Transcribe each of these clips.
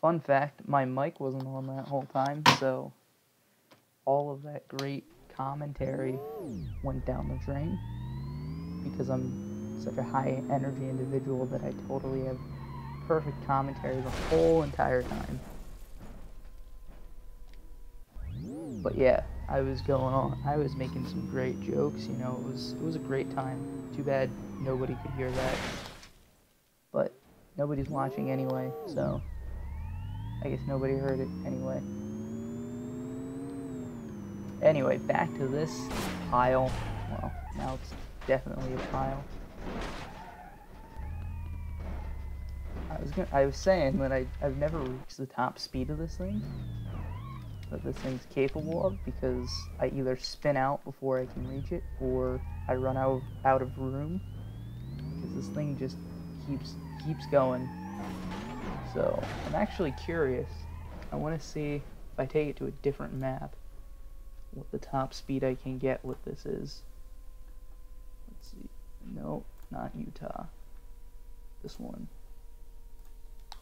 Fun fact, my mic wasn't on that whole time, so all of that great commentary went down the drain because I'm such a high energy individual that I totally have perfect commentary the whole entire time. But yeah, I was making some great jokes, you know, it was a great time. Too bad nobody could hear that. But nobody's watching anyway, so I guess nobody heard it anyway. Anyway, back to this pile. Well, now it's definitely a pile. I was saying that I've never reached the top speed of this thing, that this thing's capable of, because I either spin out before I can reach it, or I run out of room, because this thing just keeps going. So I'm actually curious. I want to see if I take it to a different map, what the top speed I can get with this is. Let's see. No, not Utah. This one.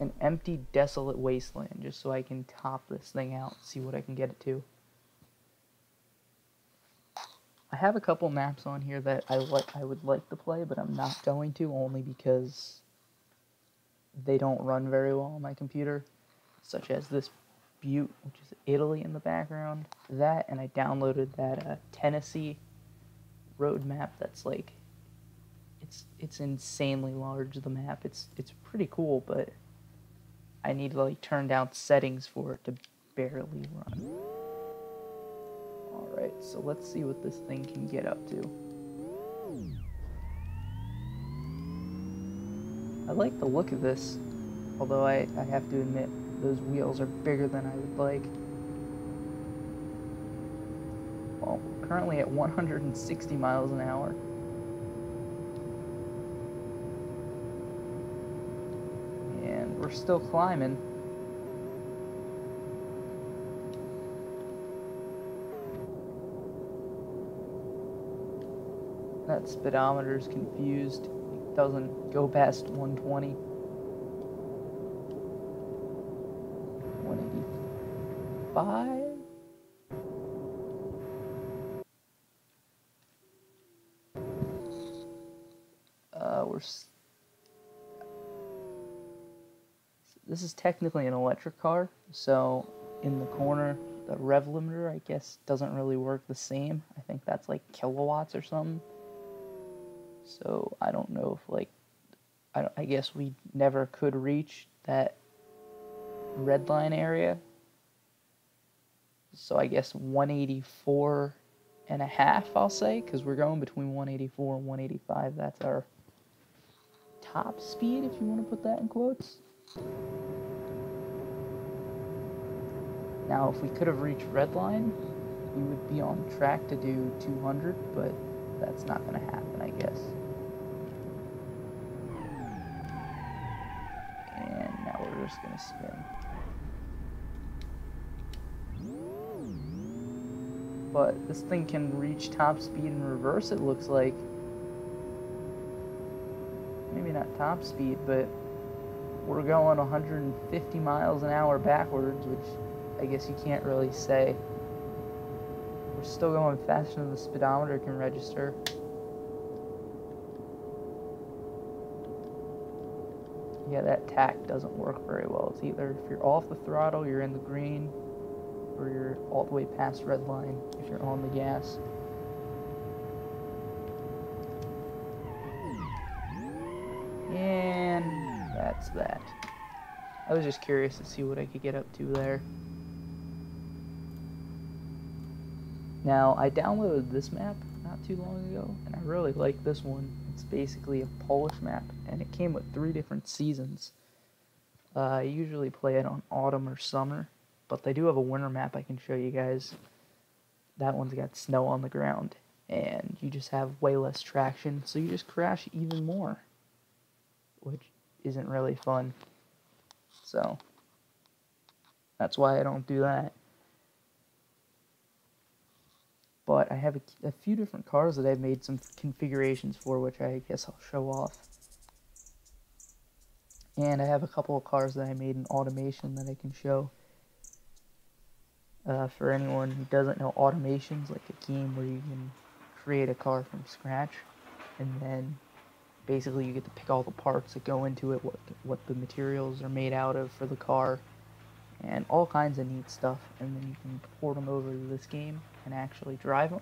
An empty, desolate wasteland, just so I can top this thing out, see what I can get it to. I have a couple maps on here that I would like to play, but I'm not going to, only because they don't run very well on my computer, such as this Butte, which is Italy in the background. That, and I downloaded that Tennessee road map that's like, it's insanely large, the map. It's pretty cool, but I need to like turn down settings for it to barely run. Alright, so let's see what this thing can get up to. I like the look of this, although I have to admit those wheels are bigger than I would like. Well, we're currently at 160 miles an hour. And we're still climbing. That speedometer's confused. It doesn't go past 120. 185? This is technically an electric car, so in the corner, the rev limiter, I guess, doesn't really work the same. I think that's like kilowatts or something. So I don't know if like, I guess we never could reach that red line area. So I guess 184 and a half, I'll say, because we're going between 184 and 185. That's our top speed, if you want to put that in quotes. Now, if we could have reached redline, we would be on track to do 200, but that's not going to happen, I guess. And now we're just going to spin. But this thing can reach top speed in reverse, it looks like. Maybe not top speed, but we're going 150 miles an hour backwards, which I guess you can't really say. We're still going faster than the speedometer can register. Yeah, that tack doesn't work very well. It's either if you're off the throttle, you're in the green, or you're all the way past red line if you're on the gas. And that's that. I was just curious to see what I could get up to there. Now, I downloaded this map not too long ago, and I really like this one. It's basically a Polish map, and it came with 3 different seasons. I usually play it on autumn or summer, but they do have a winter map I can show you guys. That one's got snow on the ground, and you just have way less traction, so you just crash even more, which isn't really fun. So, that's why I don't do that. But I have a few different cars that I've made some configurations for, which I guess I'll show off. And I have a couple of cars that I made in automation that I can show. For anyone who doesn't know, automation's like a game where you can create a car from scratch, and then basically you get to pick all the parts that go into it, what the materials are made out of for the car, and all kinds of neat stuff, and then you can port them over to this game and actually drive them,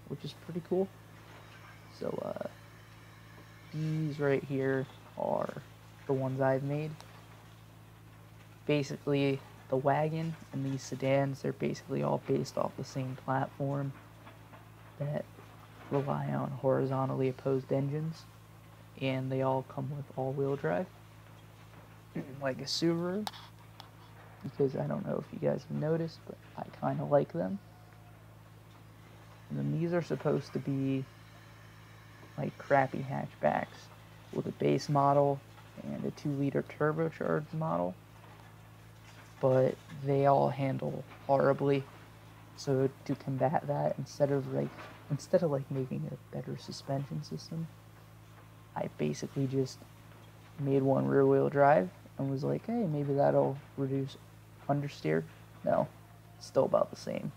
which is pretty cool. So these right here are the ones I've made. Basically, the wagon and these sedans, they're basically all based off the same platform that rely on horizontally opposed engines, and they all come with all-wheel drive, like a Subaru, because I don't know if you guys have noticed, but I kind of like them. And then these are supposed to be like crappy hatchbacks with a base model and a 2-liter turbocharged model, but they all handle horribly. So to combat that, instead of like making a better suspension system, I basically just made one rear-wheel drive and was like, hey, maybe that'll reduce understeer. No, it's still about the same.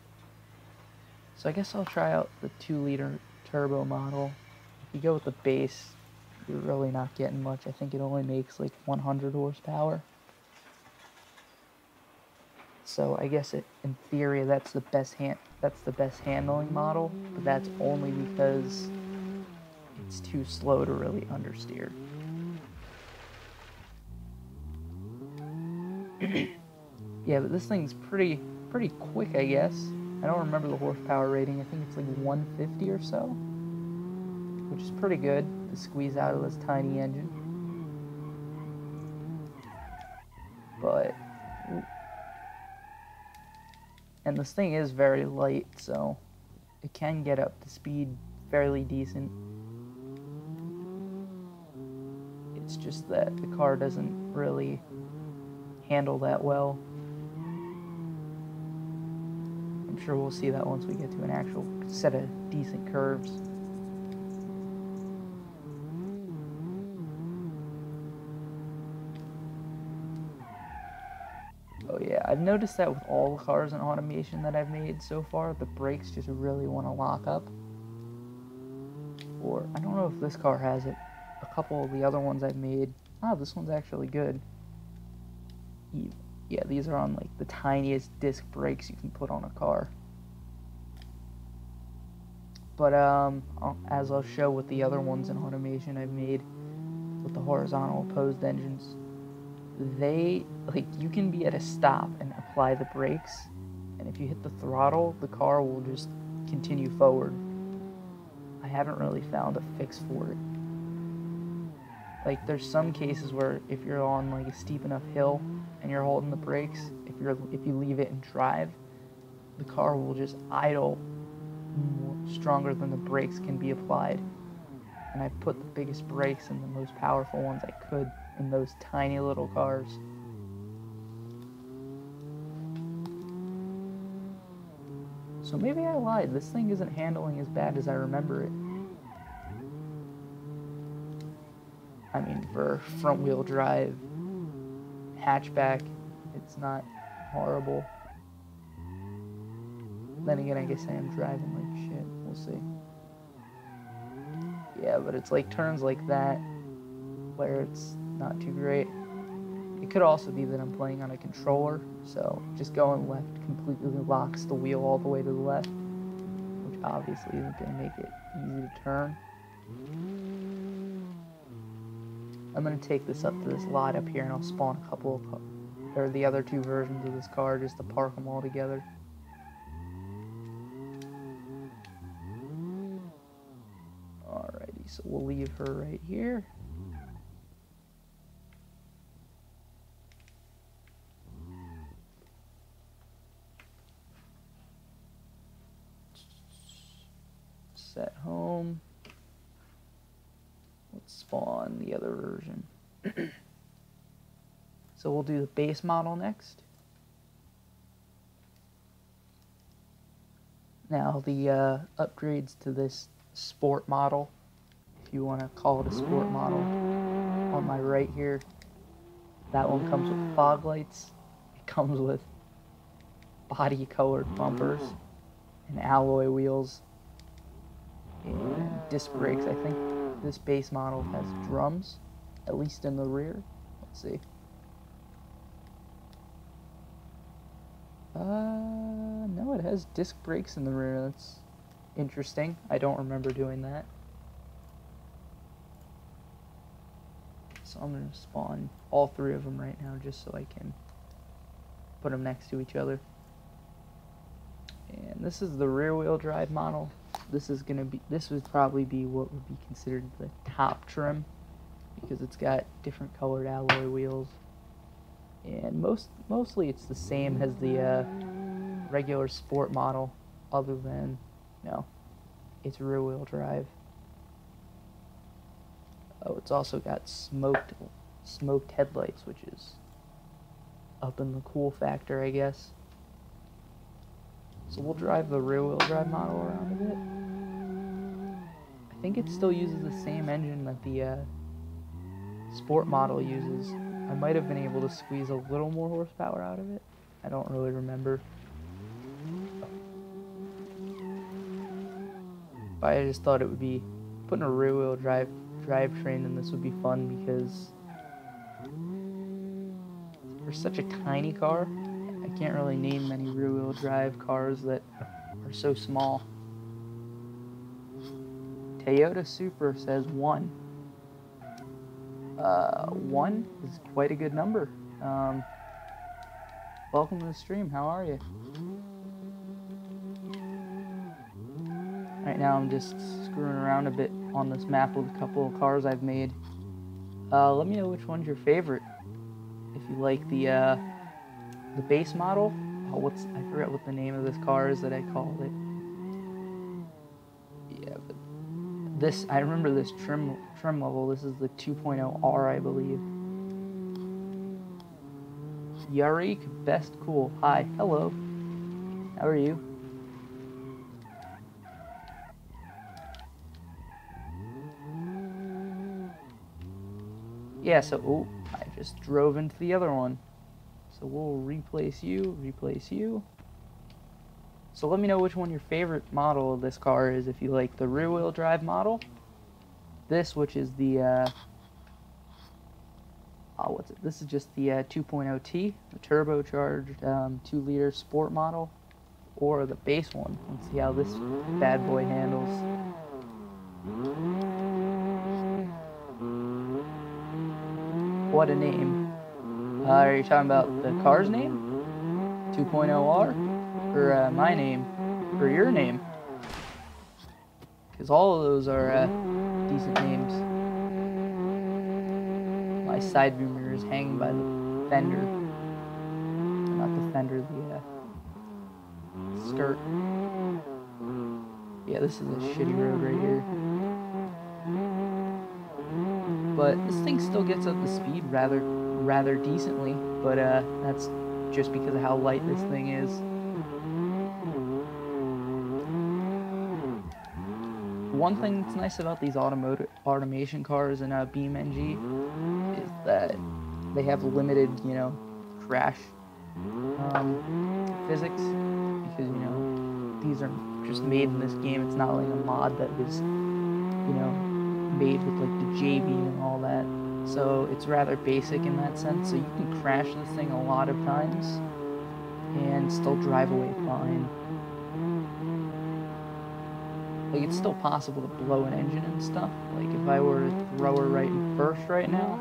So I guess I'll try out the 2-liter turbo model. If you go with the base, you're really not getting much. I think it only makes like 100 horsepower. So I guess in theory that's the best handling model, but that's only because it's too slow to really understeer. Yeah, but this thing's pretty quick, I guess. I don't remember the horsepower rating. I think it's like 150 or so, which is pretty good to squeeze out of this tiny engine. But and this thing is very light, so it can get up to speed fairly decent. It's just that the car doesn't really handle that well. I'm sure we'll see that once we get to an actual set of decent curves. Oh yeah, I've noticed that with all the cars in automation that I've made so far, the brakes just really want to lock up. Or, I don't know if this car has it. A couple of the other ones I've made, this one's actually good. Yeah, these are on like the tiniest disc brakes you can put on a car. But as I'll show with the other ones in automation I've made with the horizontal opposed engines, you can be at a stop and apply the brakes, and if you hit the throttle, the car will just continue forward. I haven't really found a fix for it. Like, there's some cases where if you're on like a steep enough hill and you're holding the brakes, if you leave it and drive, the car will just idle more stronger than the brakes can be applied. And I put the biggest brakes and the most powerful ones I could in those tiny little cars. So maybe I lied. This thing isn't handling as bad as I remember it. I mean, for front-wheel drive hatchback, it's not horrible. Then again, I guess I am driving like shit. We'll see. Yeah, but it's like turns like that where it's not too great. It could also be that I'm playing on a controller, so just going left completely locks the wheel all the way to the left, which obviously isn't going to make it easy to turn. I'm going to take this up to this lot up here, and I'll spawn a couple of the other two versions of this car just to park them all together. Alrighty, so we'll leave her right here. Set home. Let's spawn the other version. So we'll do the base model next. Now the upgrades to this sport model, if you want to call it a sport model, on my right here, That one comes with fog lights. It comes with body colored bumpers and alloy wheels and disc brakes. I think this base model has drums, at least in the rear. Let's see. No, it has disc brakes in the rear. That's interesting. I don't remember doing that. So I'm going to spawn all three of them right now just so I can put them next to each other. And this is the rear wheel drive model. This would probably be what would be considered the top trim because it's got different colored alloy wheels. And mostly it's the same as the regular sport model, other than, it's rear wheel drive. Oh, it's also got smoked headlights, which is up in the cool factor, I guess. So we'll drive the rear wheel drive model around a bit. I think it still uses the same engine that the sport model uses. I might have been able to squeeze a little more horsepower out of it. I don't really remember. But I just thought it would be putting a rear wheel drivetrain in this would be fun because for such a tiny car, I can't really name many rear wheel drive cars that are so small. Toyota Supra says 1. 1 is quite a good number. Welcome to the stream. How are you? Right now I'm just screwing around a bit on this map with a couple of cars I've made. Let me know which one's your favorite. If you like the base model. I forgot what the name of this car is that I called it. Yeah, but I remember this trim level. This is the 2.0R, I believe. Yarik, best cool. Hi, hello. How are you? Yeah, so, I just drove into the other one. So we'll replace you. So let me know which one your favorite model of this car is. If you like the rear wheel drive model, this, which is the, this is just the 2.0T, the turbocharged 2-liter sport model, or the base one. Let's see how this bad boy handles. What a name. Are you talking about the car's name? 2.0R? Or my name? Or your name? Because all of those are decent names. My side view mirror is hanging by the fender. Not the fender, the skirt. Yeah, this is a shitty road right here. But this thing still gets up to speed rather decently, but that's just because of how light this thing is. One thing that's nice about these automation cars in BeamNG is that they have limited, crash physics, because these are just made in this game. It's not like a mod that was made with like the J-beam and all that. So it's rather basic in that sense. So you can crash this thing a lot of times and still drive away fine. Like, it's still possible to blow an engine and stuff. Like, if I were to throw her right in first right now,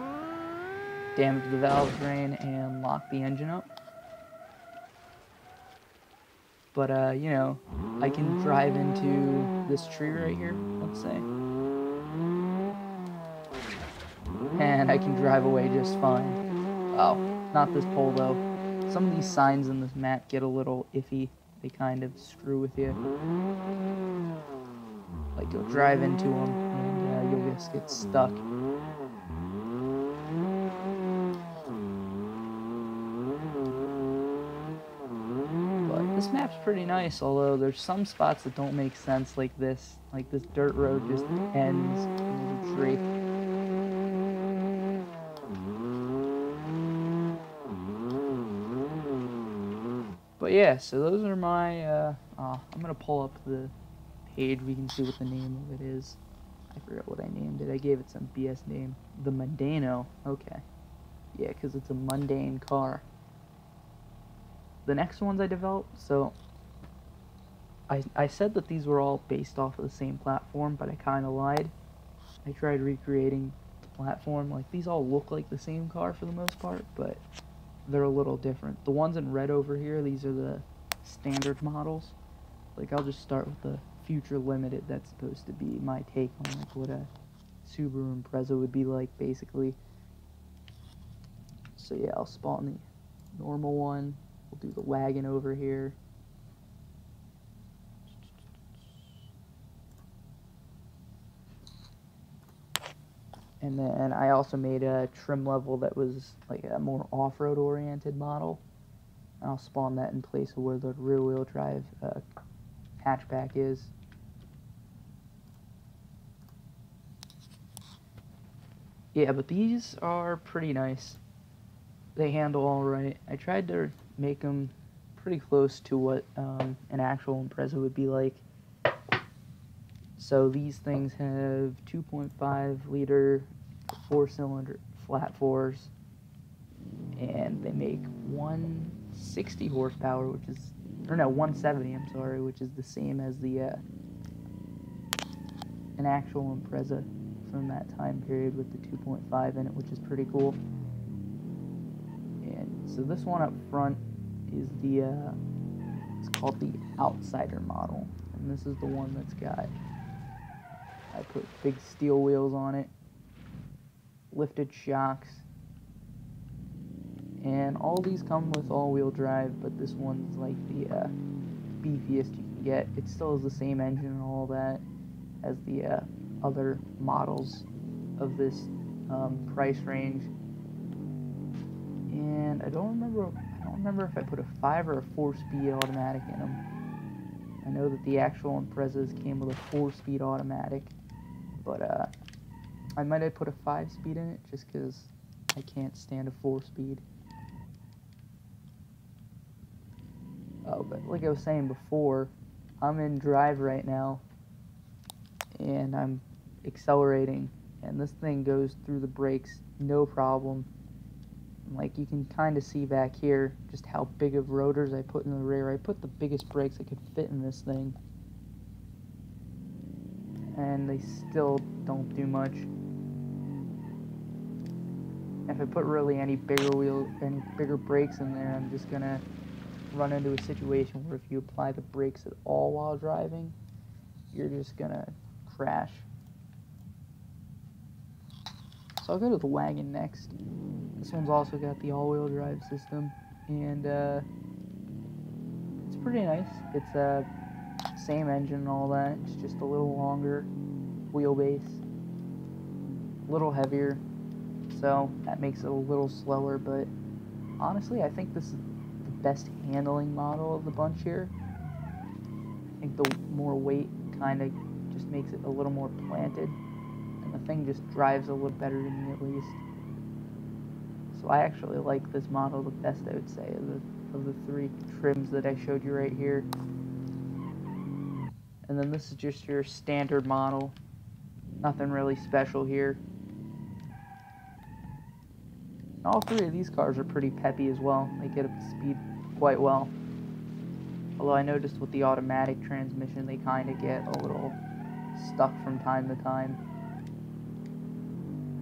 damage the valve drain and lock the engine up. But, I can drive into this tree right here, let's say. And I can drive away just fine. Oh, not this pole though. Some of these signs in this map get a little iffy. They kind of screw with you. Like, you'll drive into them and you'll just get stuck. But this map's pretty nice, although there's some spots that don't make sense, like this. Like, this dirt road just ends in a tree. But yeah, so those are my, I'm gonna pull up the page, we can see what the name of it is. I forgot what I named it, I gave it some BS name. The Mundano, okay. Yeah, because it's a mundane car. The next ones I developed, so I said that these were all based off of the same platform, but I kind of lied. I tried recreating the platform. Like, these all look like the same car for the most part, but they're a little different. The ones in red over here, these are the standard models. Like, I'll just start with the Future Limited. That's supposed to be my take on like what a Subaru Impreza would be like, basically. So yeah, I'll spawn the normal one. We'll do the wagon over here. And then I also made a trim level that was like a more off-road oriented model. And I'll spawn that in place of where the rear-wheel drive hatchback is. Yeah, but these are pretty nice. They handle all right. I tried to make them pretty close to what an actual Impreza would be like. So these things have 2.5 liter 4-cylinder flat fours, and they make 160 horsepower, which is, or no, 170, I'm sorry, which is the same as the an actual Impreza from that time period with the 2.5 in it, which is pretty cool. And so this one up front is the it's called the Outsider model, and this is the one that's got, I put big steel wheels on it, lifted shocks, and all these come with all-wheel drive, but this one's like the beefiest you can get. It still has the same engine and all that as the other models of this price range. And I don't remember if I put a 5 or a 4-speed automatic in them. I know that the actual Imprezas came with a 4-speed automatic, but I might have put a 5-speed in it just because I can't stand a 4-speed. Oh, but like I was saying before, I'm in drive right now, and I'm accelerating, and this thing goes through the brakes no problem. Like, you can kind of see back here just how big of rotors I put in the rear. I put the biggest brakes I could fit in this thing, and they still don't do much. If I put really any bigger brakes in there, I'm just gonna run into a situation where if you apply the brakes at all while driving, you're just gonna crash. So I'll go to the wagon next. This one's also got the all-wheel drive system, and it's pretty nice. It's same engine and all that. It's just a little longer wheelbase, a little heavier, so that makes it a little slower. But honestly, I think this is the best handling model of the bunch here. I think the more weight kind of just makes it a little more planted, and the thing just drives a little better to me, at least. So I actually like this model the best, I would say, of the 3 trims that I showed you right here. And then this is just your standard model. Nothing really special here. All 3 of these cars are pretty peppy as well. They get up to speed quite well. Although I noticed with the automatic transmission, they kind of get a little stuck from time to time.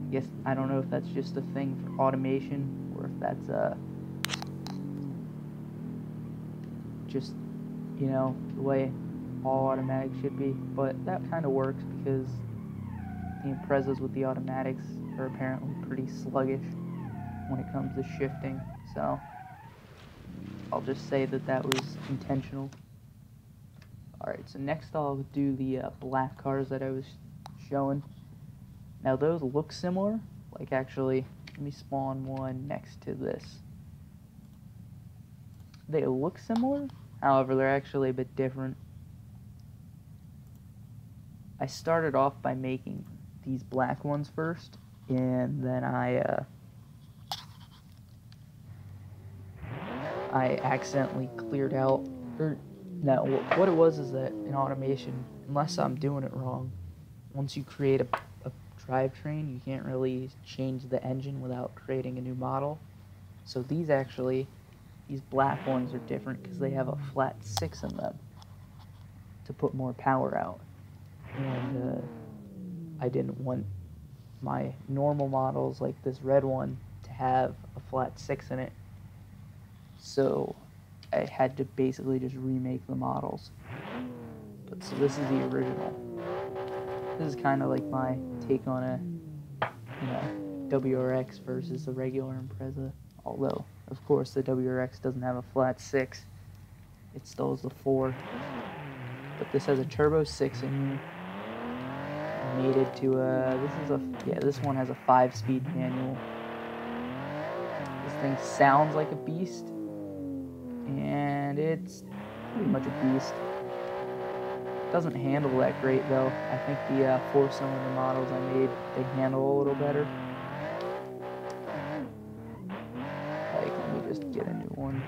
I guess, I don't know if that's just a thing for automation, or if that's just, you know, the way all automatic should be. But that kind of works because the Imprezas with the automatics are apparently pretty sluggish when it comes to shifting. So I'll just say that that was intentional. Alright, so next I'll do the black cars that I was showing. Now those look similar. Like, actually, let me spawn one next to this. They look similar, however they're actually a bit different. I started off by making these black ones first, and then I I accidentally cleared out, or no, what it was is that in automation, unless I'm doing it wrong, once you create a drivetrain, you can't really change the engine without creating a new model. So these black ones are different because they have a flat 6 in them to put more power out. And I didn't want my normal models, like this red one, to have a flat 6 in it. So I had to basically just remake the models. But so this is the original. This is kind of like my take on a, WRX versus the regular Impreza. Although, of course, the WRX doesn't have a flat 6. It still has the 4. But this has a turbo 6 in here. Mated to this one has a 5-speed manual. This thing sounds like a beast, and it's pretty much a beast. Doesn't handle that great though. I think the 4-cylinder models I made, they handle a little better. Like, let me just get a new one.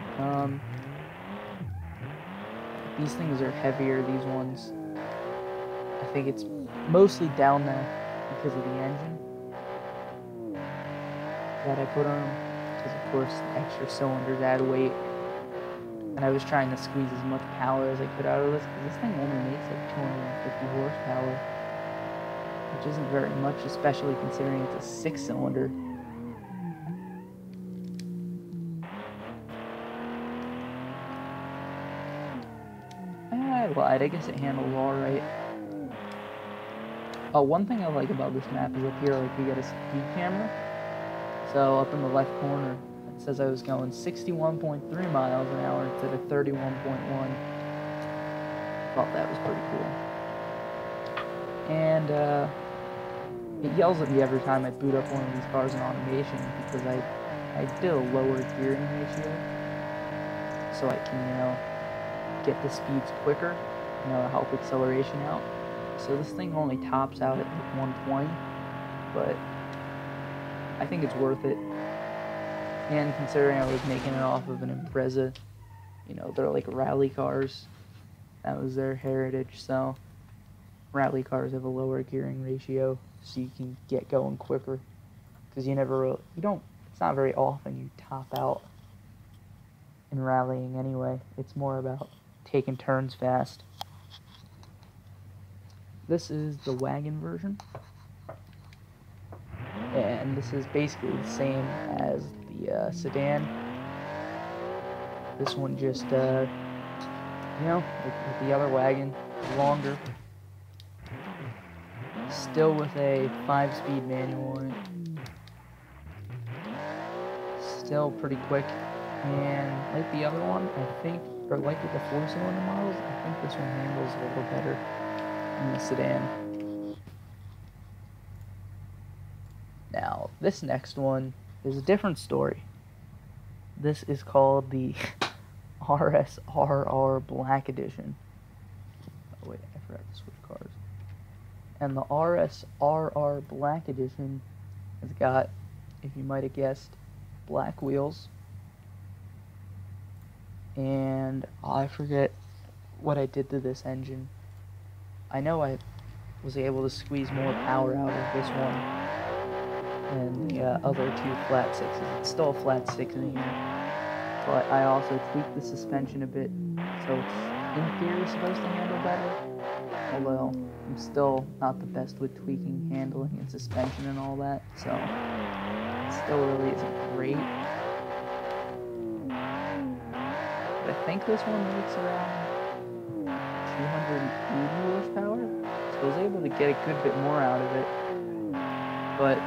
These things are heavier, these ones. I think it's mostly down there because of the engine that I put on them. Because of course, the extra cylinders add weight. And I was trying to squeeze as much power as I could out of this, because this thing only makes like 250 horsepower, which isn't very much, especially considering it's a 6-cylinder. I lied, I guess it handles alright. Oh, one thing I like about this map is up here, like, we got a speed camera. So up in the left corner, it says I was going 61.3 miles an hour instead of 31.1. Thought that was pretty cool. And it yells at me every time I boot up one of these cars in automation because I did a lower gearing ratio, so I can, get the speeds quicker, help acceleration out. So this thing only tops out at like 120, but I think it's worth it. And considering I was making it off of an Impreza, they're like rally cars. That was their heritage, so rally cars have a lower gearing ratio, so you can get going quicker. Because it's not very often you top out in rallying anyway. It's more about taking turns fast. This is the wagon version. And this is basically the same as the sedan. This one just, like the other wagon, longer. Still with a 5-speed manual in it. Still pretty quick. And like the other one, I think, or like with the 4-cylinder models, I think this one handles a little better than the sedan. Now, this next one is a different story. This is called the RSRR Black Edition. Oh wait, I forgot to switch cars. And the RSRR Black Edition has got, if you might have guessed, black wheels. And I forget what I did to this engine. I know I was able to squeeze more power out of this one than the other 2 flat 6s. It's still a flat 6 in here. But I also tweaked the suspension a bit, so it's in theory supposed to handle better. Although I'm still not the best with tweaking, handling, and suspension and all that, so it still really isn't great. But I think this one makes around 280 horsepower, so I was able to get a good bit more out of it. But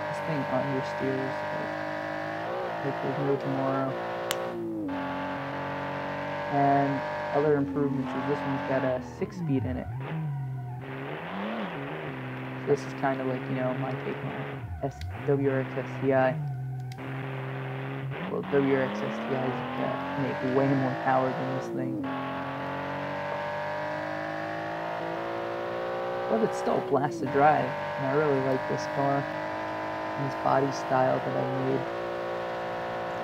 this thing understeers like there's no tomorrow. And other improvements is this one's got a 6-speed in it. So this is kind of like, my take on WRX STI. Well, WRX STIs make way more power than this thing. But it's still a blast to drive, and I really like this car and this body style that I made.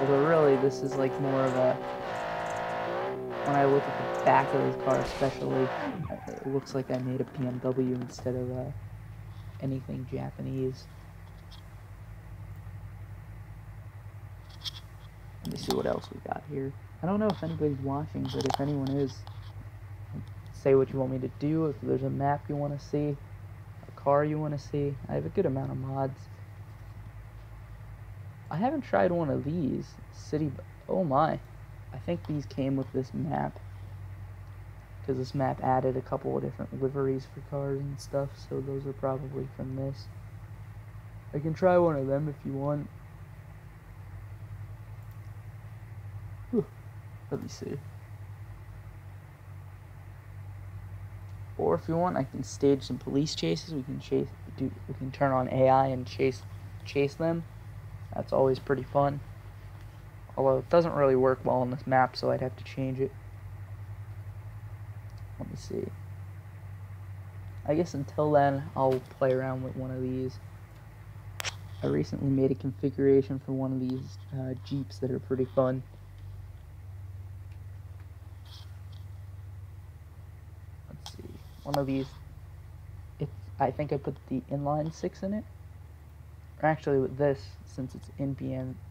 Although really, this is like more of a, when I look at the back of this car especially, it looks like I made a BMW instead of anything Japanese. Let me see what else we got here. I don't know if anybody's watching, but if anyone is, say what you want me to do. If there's a map you want to see, a car you want to see, I have a good amount of mods. I haven't tried one of these. Oh my. I think these came with this map. Because this map added a couple of different liveries for cars and stuff, so those are probably from this. I can try one of them if you want. Whew. Let me see. Or if you want, I can stage some police chases. We can turn on AI and chase them. That's always pretty fun. Although it doesn't really work well on this map, so I'd have to change it. Let me see. I guess until then, I'll play around with one of these. I recently made a configuration for one of these Jeeps that are pretty fun. Let's see. One of these, I think I put the inline 6 in it. Or actually with this, since it's in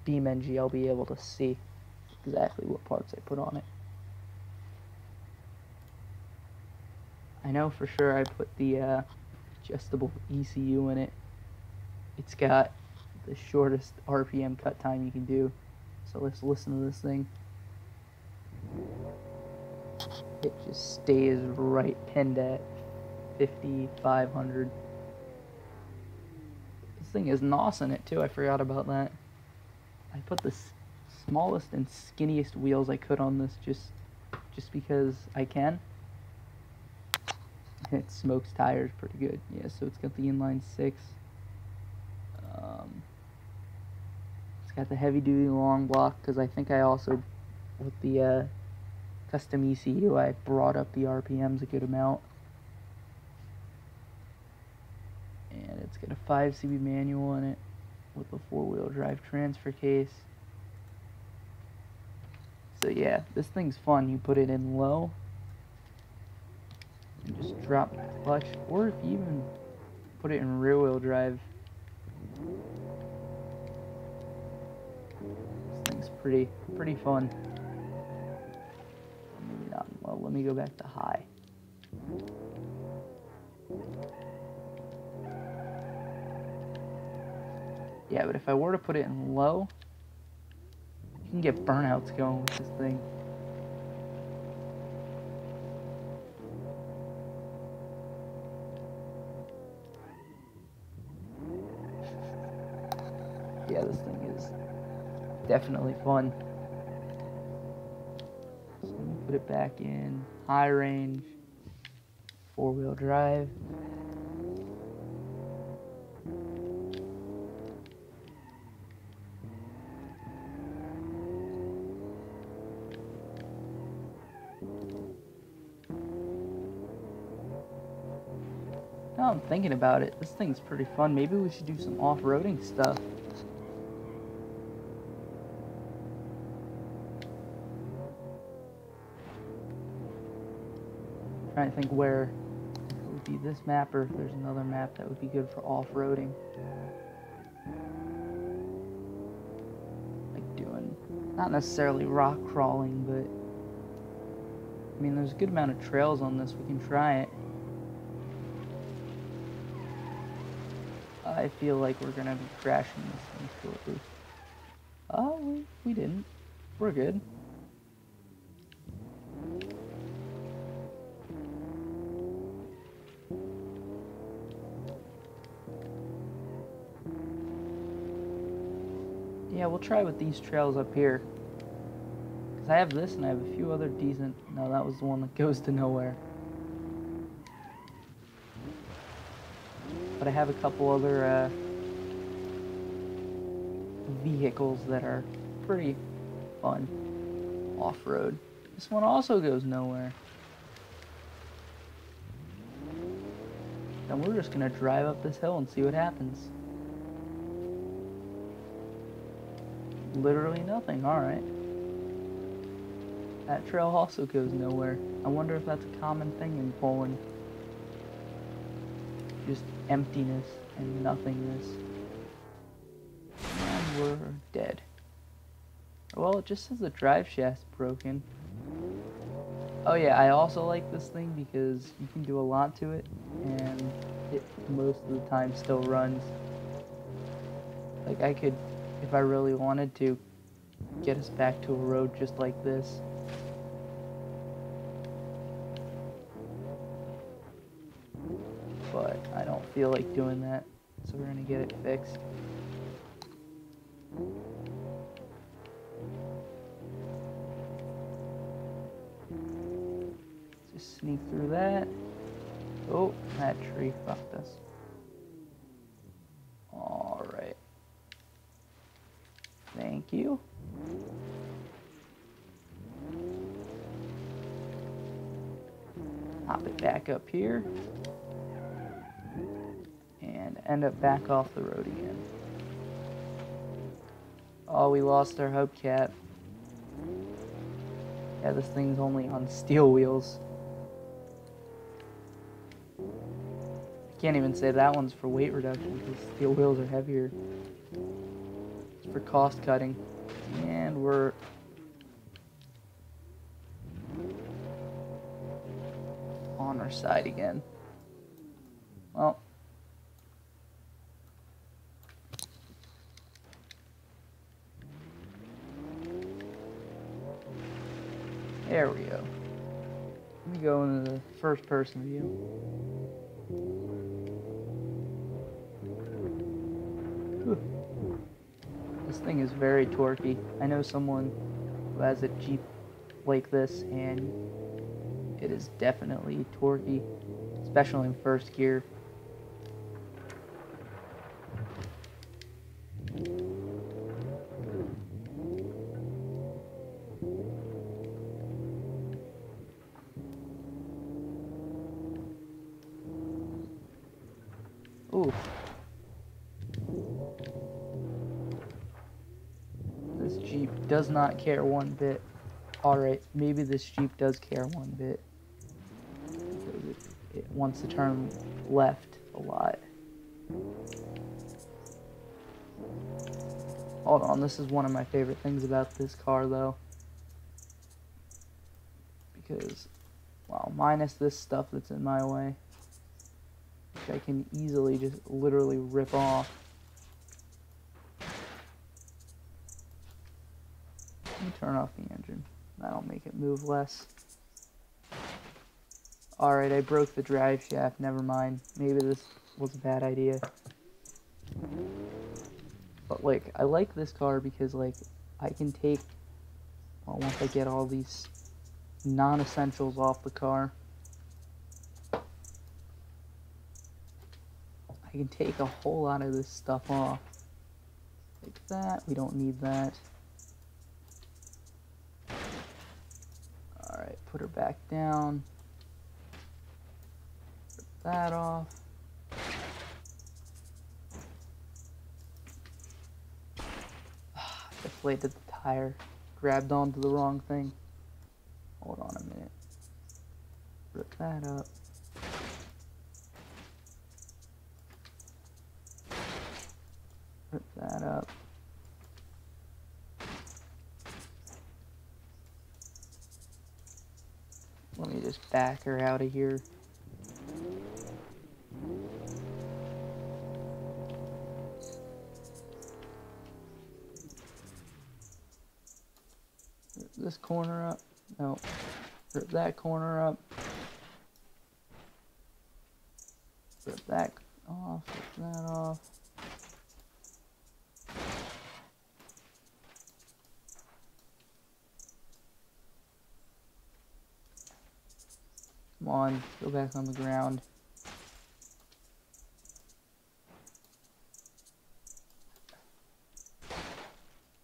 BeamNG, I'll be able to see exactly what parts I put on it. I know for sure I put the adjustable ECU in it. It's got the shortest RPM cut time you can do. So let's listen to this thing. It just stays right pinned at 5,500. This thing is NOS in it too, I forgot about that. I put the smallest and skinniest wheels I could on this just because I can. It smokes tires pretty good. Yeah, so it's got the inline 6. It's got the heavy duty long block, because I think I also, with the custom ECU, I brought up the RPMs a good amount. And it's got a 5-speed manual in it with a 4-wheel drive transfer case. So yeah, this thing's fun. You put it in low and just drop the clutch, or if you even put it in rear-wheel drive. This thing's pretty fun. Maybe not in low. Let me go back to high. Yeah, but if I were to put it in low, you can get burnouts going with this thing. Yeah, this thing is definitely fun. So let me put it back in high range, 4-wheel drive. Now I'm thinking about it, this thing's pretty fun. Maybe we should do some off-roading stuff. I'm trying to think where it would be this map, or if there's another map that would be good for off-roading. Like doing, not necessarily rock crawling, but I mean, there's a good amount of trails on this. We can try it. I feel like we're gonna be crashing this thing shortly. Oh, we didn't. We're good. Yeah, we'll try with these trails up here. Because I have this and I have a few other decent... No, that was the one that goes to nowhere. But I have a couple other vehicles that are pretty fun off-road. This one also goes nowhere. Then we're just gonna drive up this hill and see what happens. literally nothing. Alright. That trail also goes nowhere. I wonder if that's a common thing in Poland. Just emptiness and nothingness. And we're dead. Well, it just says the drive shaft's broken. Oh yeah, I also like this thing because you can do a lot to it, and it most of the time still runs. Like I could, if I really wanted to, get us back to a road just like this. But I don't feel like doing that, so we're gonna get it fixed. Just sneak through that. Oh, that tree fucked us. Alright. Thank you. Hop it back up here. And end up back off the road again. Oh, we lost our hubcap. Yeah, this thing's only on steel wheels. I can't even say that one's for weight reduction because steel wheels are heavier. It's for cost cutting. And we're on our side again. Well, there we go. Let me go into the first person view. This thing is very torquey. I know someone who has a Jeep like this, and it is definitely torquey, especially in first gear. Ooh. This Jeep does not care one bit. Alright, maybe this Jeep does care one bit. Because it wants to turn left a lot. Hold on, this is one of my favorite things about this car though. Because, well, minus this stuff that's in my way, which I can easily just literally rip off. Let me turn off the engine. That'll make it move less. Alright, I broke the drive shaft. Never mind. Maybe this was a bad idea. But, like, I like this car because, like, I can take... Well, once I get all these non-essentials off the car, I can take a whole lot of this stuff off. Like that. We don't need that. Alright, put her back down. Put that off. Deflated the tire. Grabbed onto the wrong thing. Hold on a minute. Rip that up. Rip that up. Let me just back her out of here. Rip this corner up. No. Rip that corner up. Rip that off. Rip that off. Come on, go back on the ground.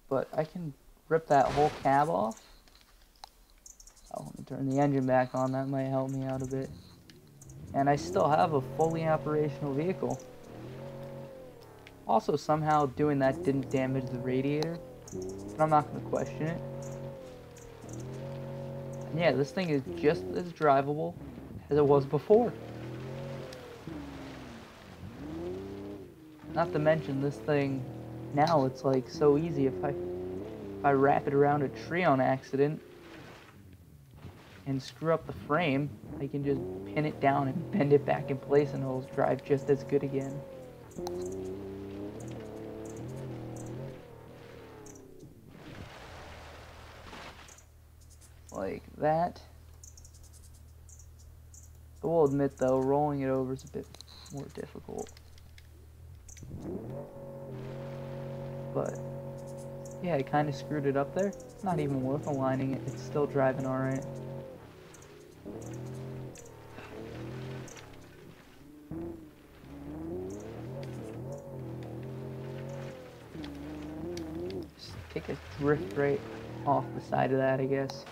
But I can rip that whole cab off. Oh, let me turn the engine back on, that might help me out a bit. And I still have a fully operational vehicle. Also, somehow doing that didn't damage the radiator. but I'm not going to question it. And yeah, this thing is just as drivable as it was before. Not to mention this thing, now it's like so easy. If I wrap it around a tree on accident and screw up the frame, I can just pin it down and bend it back in place and it'll drive just as good again. Like that. I will admit though, rolling it over is a bit more difficult. But yeah, I kind of screwed it up there. It's not even worth aligning it. It's still driving alright. Just take a drift right off the side of that, I guess.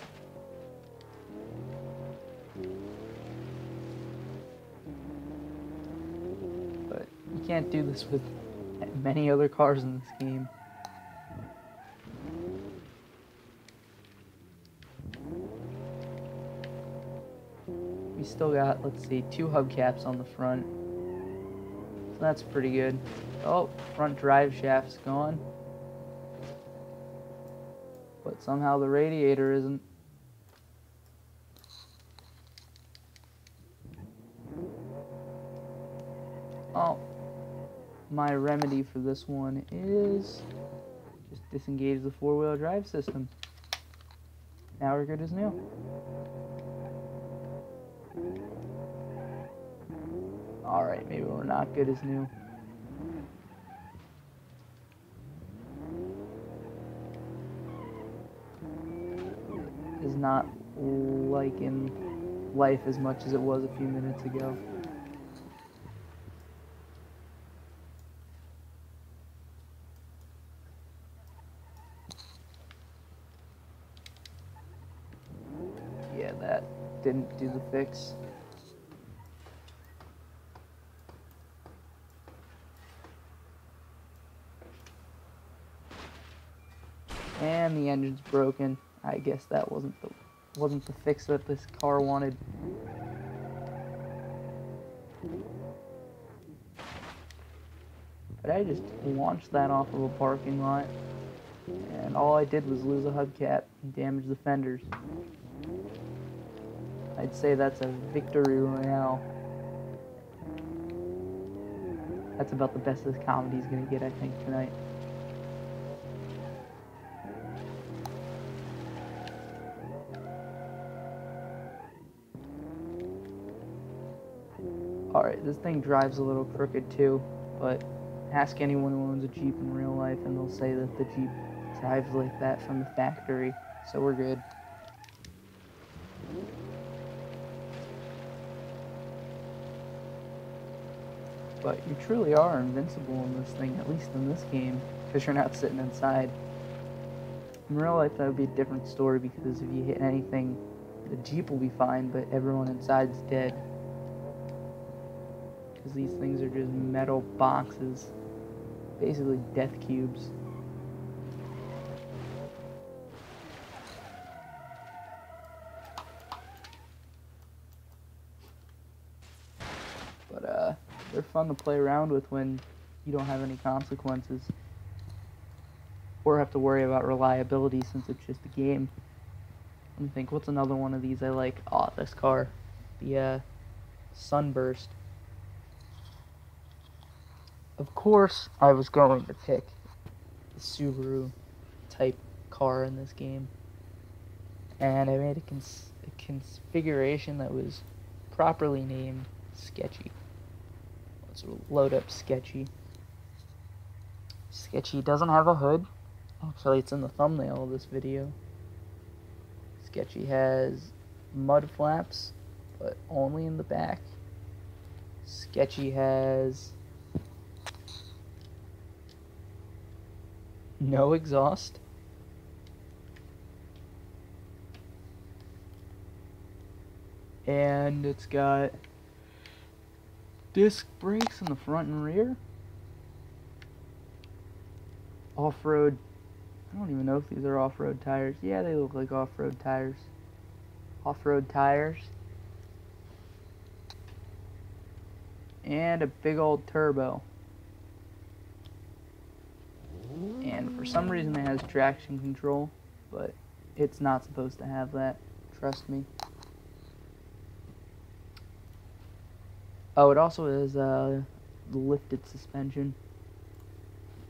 But you can't do this with many other cars in this game. We still got, let's see, 2 hubcaps on the front. So that's pretty good. Oh, front drive shaft's gone. But somehow the radiator isn't. Oh, my remedy for this one is just disengage the 4-wheel drive system. Now we're good as new. Alright, maybe we're not good as new. Is not liking life as much as it was a few minutes ago. Yeah, that didn't do the fix. And the engine's broken. I guess that wasn't the fix that this car wanted. But I just launched that off of a parking lot, and all I did was lose a hubcap and damage the fenders. I'd say that's a victory royale. That's about the best this comedy's gonna get, I think, tonight. Alright, this thing drives a little crooked too, but ask anyone who owns a Jeep in real life and they'll say that the Jeep drives like that from the factory, so we're good. But you truly are invincible in this thing, at least in this game, because you're not sitting inside. In real life that would be a different story, because if you hit anything, the Jeep will be fine, but everyone inside's dead. Because these things are just metal boxes, basically death cubes. But they're fun to play around with when you don't have any consequences or have to worry about reliability, since it's just a game. Let me think, what's another one of these I like? Oh, this car, the Sunburst. Of course, I was going to pick the Subaru type car in this game, and I made a configuration that was properly named Sketchy. Let's load up Sketchy. Sketchy doesn't have a hood. Actually, it's in the thumbnail of this video. Sketchy has mud flaps, but only in the back. Sketchy has no exhaust. And it's got disc brakes in the front and rear. Off-road I don't even know if these are off-road tires. Yeah, they look like off-road tires. Off-road tires. And a big old turbo. And for some reason it has traction control, but it's not supposed to have that. Trust me. Oh, it also has lifted suspension,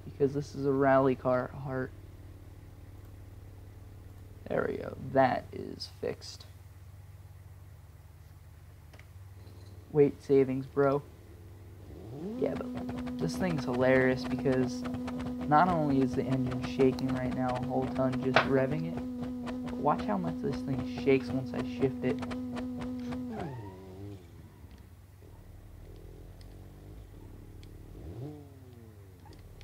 because this is a rally car heart. There we go. That is fixed. Weight savings, bro. Yeah, but this thing's hilarious because not only is the engine shaking right now a whole ton just revving it, but watch how much this thing shakes once I shift it.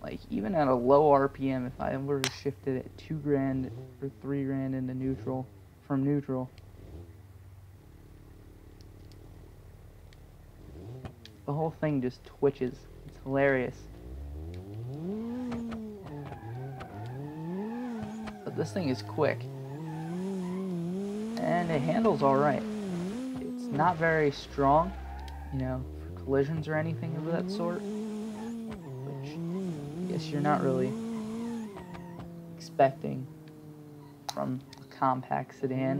Like, even at a low RPM, if I were to shift it at 2 grand or 3 grand into neutral, from neutral, the whole thing just twitches. It's hilarious. But this thing is quick. And it handles alright. It's not very strong, you know, for collisions or anything of that sort. Which, I guess you're not really expecting from a compact sedan.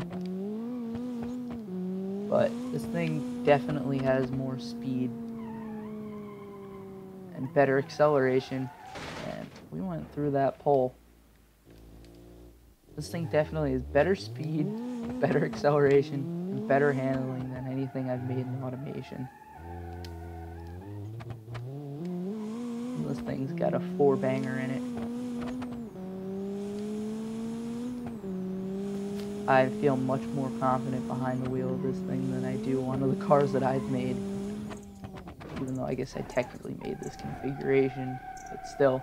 But this thing definitely has more speed and better acceleration, and we went through that pole. This thing definitely has better speed, better acceleration, and better handling than anything I've made in automation. And this thing's got a 4-banger in it. I feel much more confident behind the wheel of this thing than I do one of the cars that I've made. Even though I guess I technically made this configuration, but still.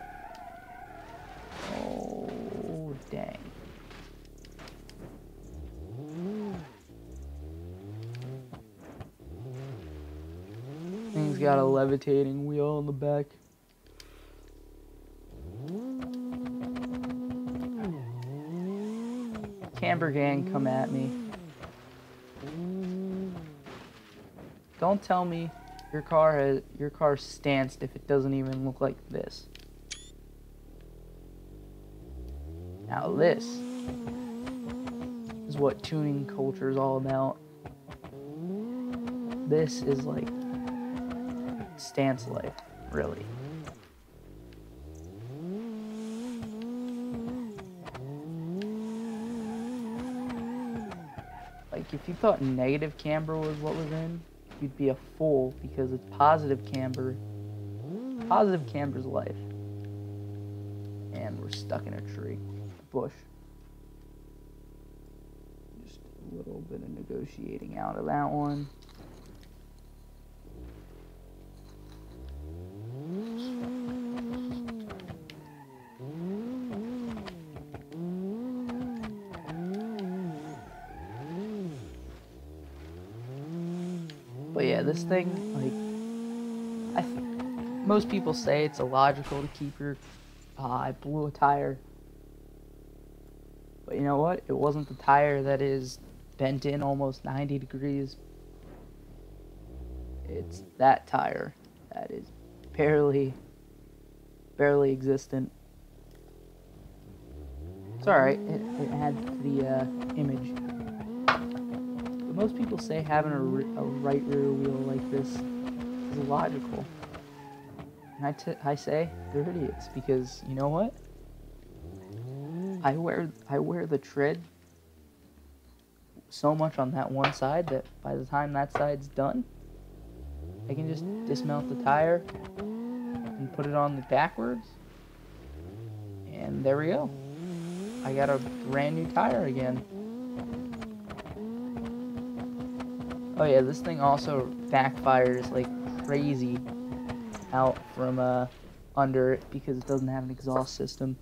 Oh, dang. Thing's got a levitating wheel in the back. Camber gang, come at me. Don't tell me your car's stanced if it doesn't even look like this. Now this is what tuning culture is all about. This is like stance life, really. Like, if you thought negative camber was what was in, you'd be a fool, because it's positive camber. Positive camber's life. And we're stuck in a tree. Bush. Just a little bit of negotiating out of that one. But yeah, this thing, like, most people say it's illogical to keep your, I blew a tire. But you know what? It wasn't the tire that is bent in almost 90 degrees. It's that tire that is barely existent. It's alright, it adds to the image. But most people say having a right rear wheel like this is illogical. And I say they're idiots, because you know what? I wear the tread so much on that one side that by the time that side's done, I can just dismount the tire and put it on the backwards, and there we go. I got a brand new tire again. Oh yeah, this thing also backfires like crazy out from under it because it doesn't have an exhaust system.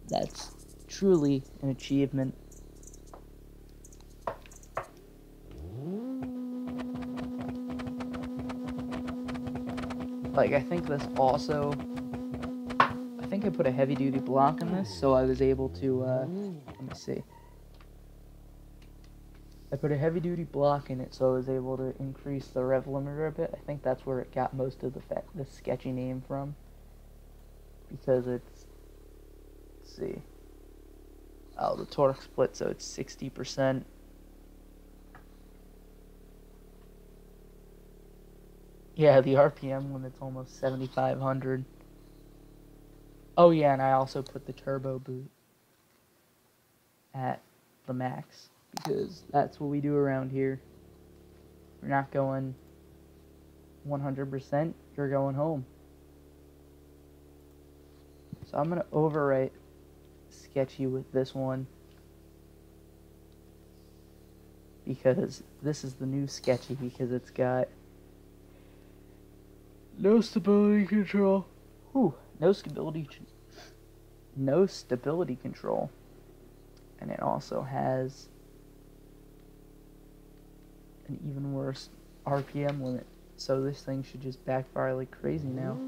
That's truly an achievement. Like, I think think I put a heavy duty block in this, so I was able to, let me see. I put a heavy duty block in it, so I was able to increase the rev limiter a bit. I think that's where it got most of the sketchy name from. Because it's, let's see. Oh, the torque split, so it's 60%. Yeah, the RPM limit's almost 7,500. Oh yeah, and I also put the turbo boot at the max, because that's what we do around here. You're not going 100%, you're going home. So I'm going to overwrite sketchy with this one, because this is the new sketchy, because it's got no stability control. Whew, no stability control. And it also has an even worse RPM limit. So this thing should just backfire like crazy now.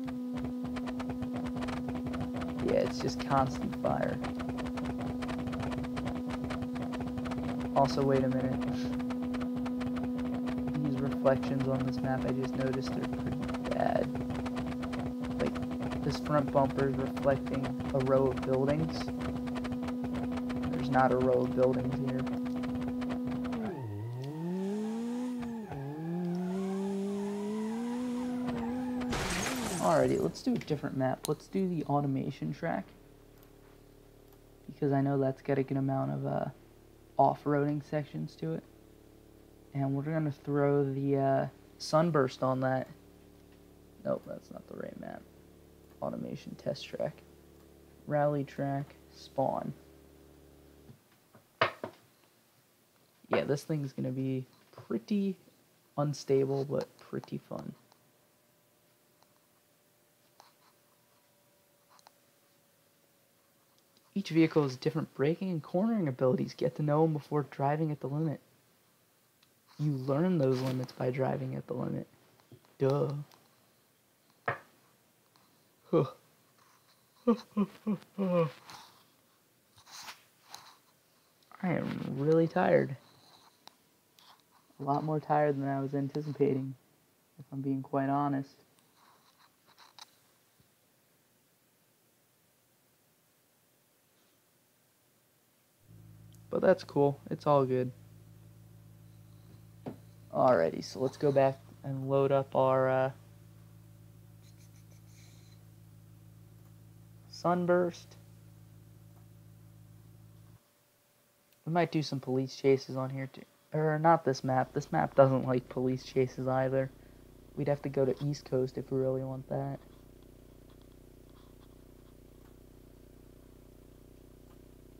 Yeah, it's just constant fire. Also, wait a minute. These reflections on this map, I just noticed they're pretty bad. Like, this front bumper is reflecting a row of buildings. There's not a row of buildings here. Alrighty, let's do a different map. Let's do the automation track, because I know that's got a good amount of off-roading sections to it. And we're going to throw the sunburst on that. Nope, that's not the right map. Automation test track. Rally track, spawn. Yeah, this thing's going to be pretty unstable, but pretty fun. Each vehicle has different braking and cornering abilities. Get to know them before driving at the limit. You learn those limits by driving at the limit. Duh. I am really tired. A lot more tired than I was anticipating, if I'm being quite honest. But that's cool. It's all good. Alrighty, so let's go back and load up our sunburst. We might do some police chases on here too. Or not this map. This map doesn't like police chases either. We'd have to go to East Coast if we really want that.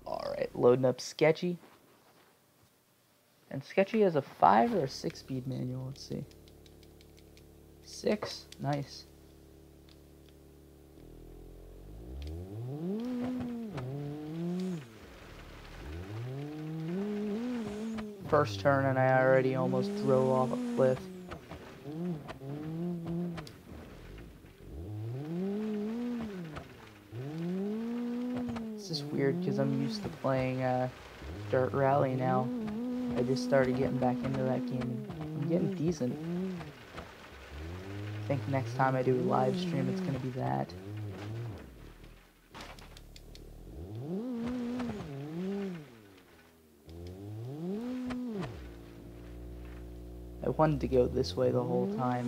Alright, loading up Sketchy. And Sketchy has a 5 or a 6-speed manual, let's see. 6, nice. First turn and I already almost drove off a cliff. It's just weird because I'm used to playing Dirt Rally now. I just started getting back into that game. I'm getting decent. I think next time I do a live stream, it's going to be that. I wanted to go this way the whole time,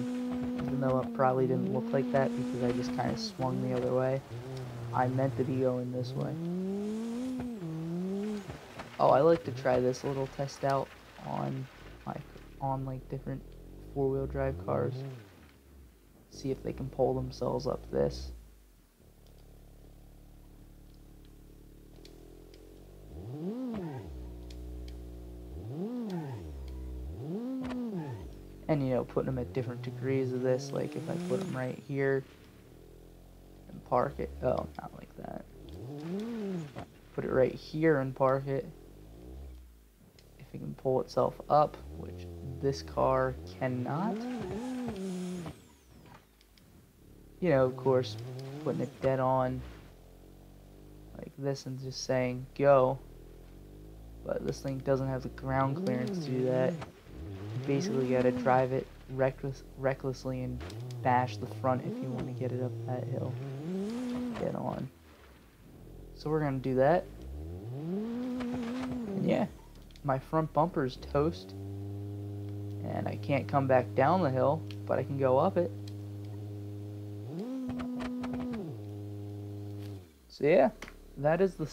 even though it probably didn't look like that because I just kind of swung the other way. I meant to be going this way. Oh, I like to try this little test out on like different 4-wheel drive cars. See if they can pull themselves up this. And, you know, putting them at different degrees of this, like if I put them right here and park it. Oh, not like that. Put it right here and park it. If it can pull itself up, which this car cannot. You know, of course, putting it dead on this and just saying go, but this thing doesn't have the ground clearance to do that. You basically gotta drive it recklessly and bash the front if you want to get it up that hill. Get on. So we're gonna do that. And yeah, my front bumper is toast. And I can't come back down the hill, but I can go up it. So yeah, that is the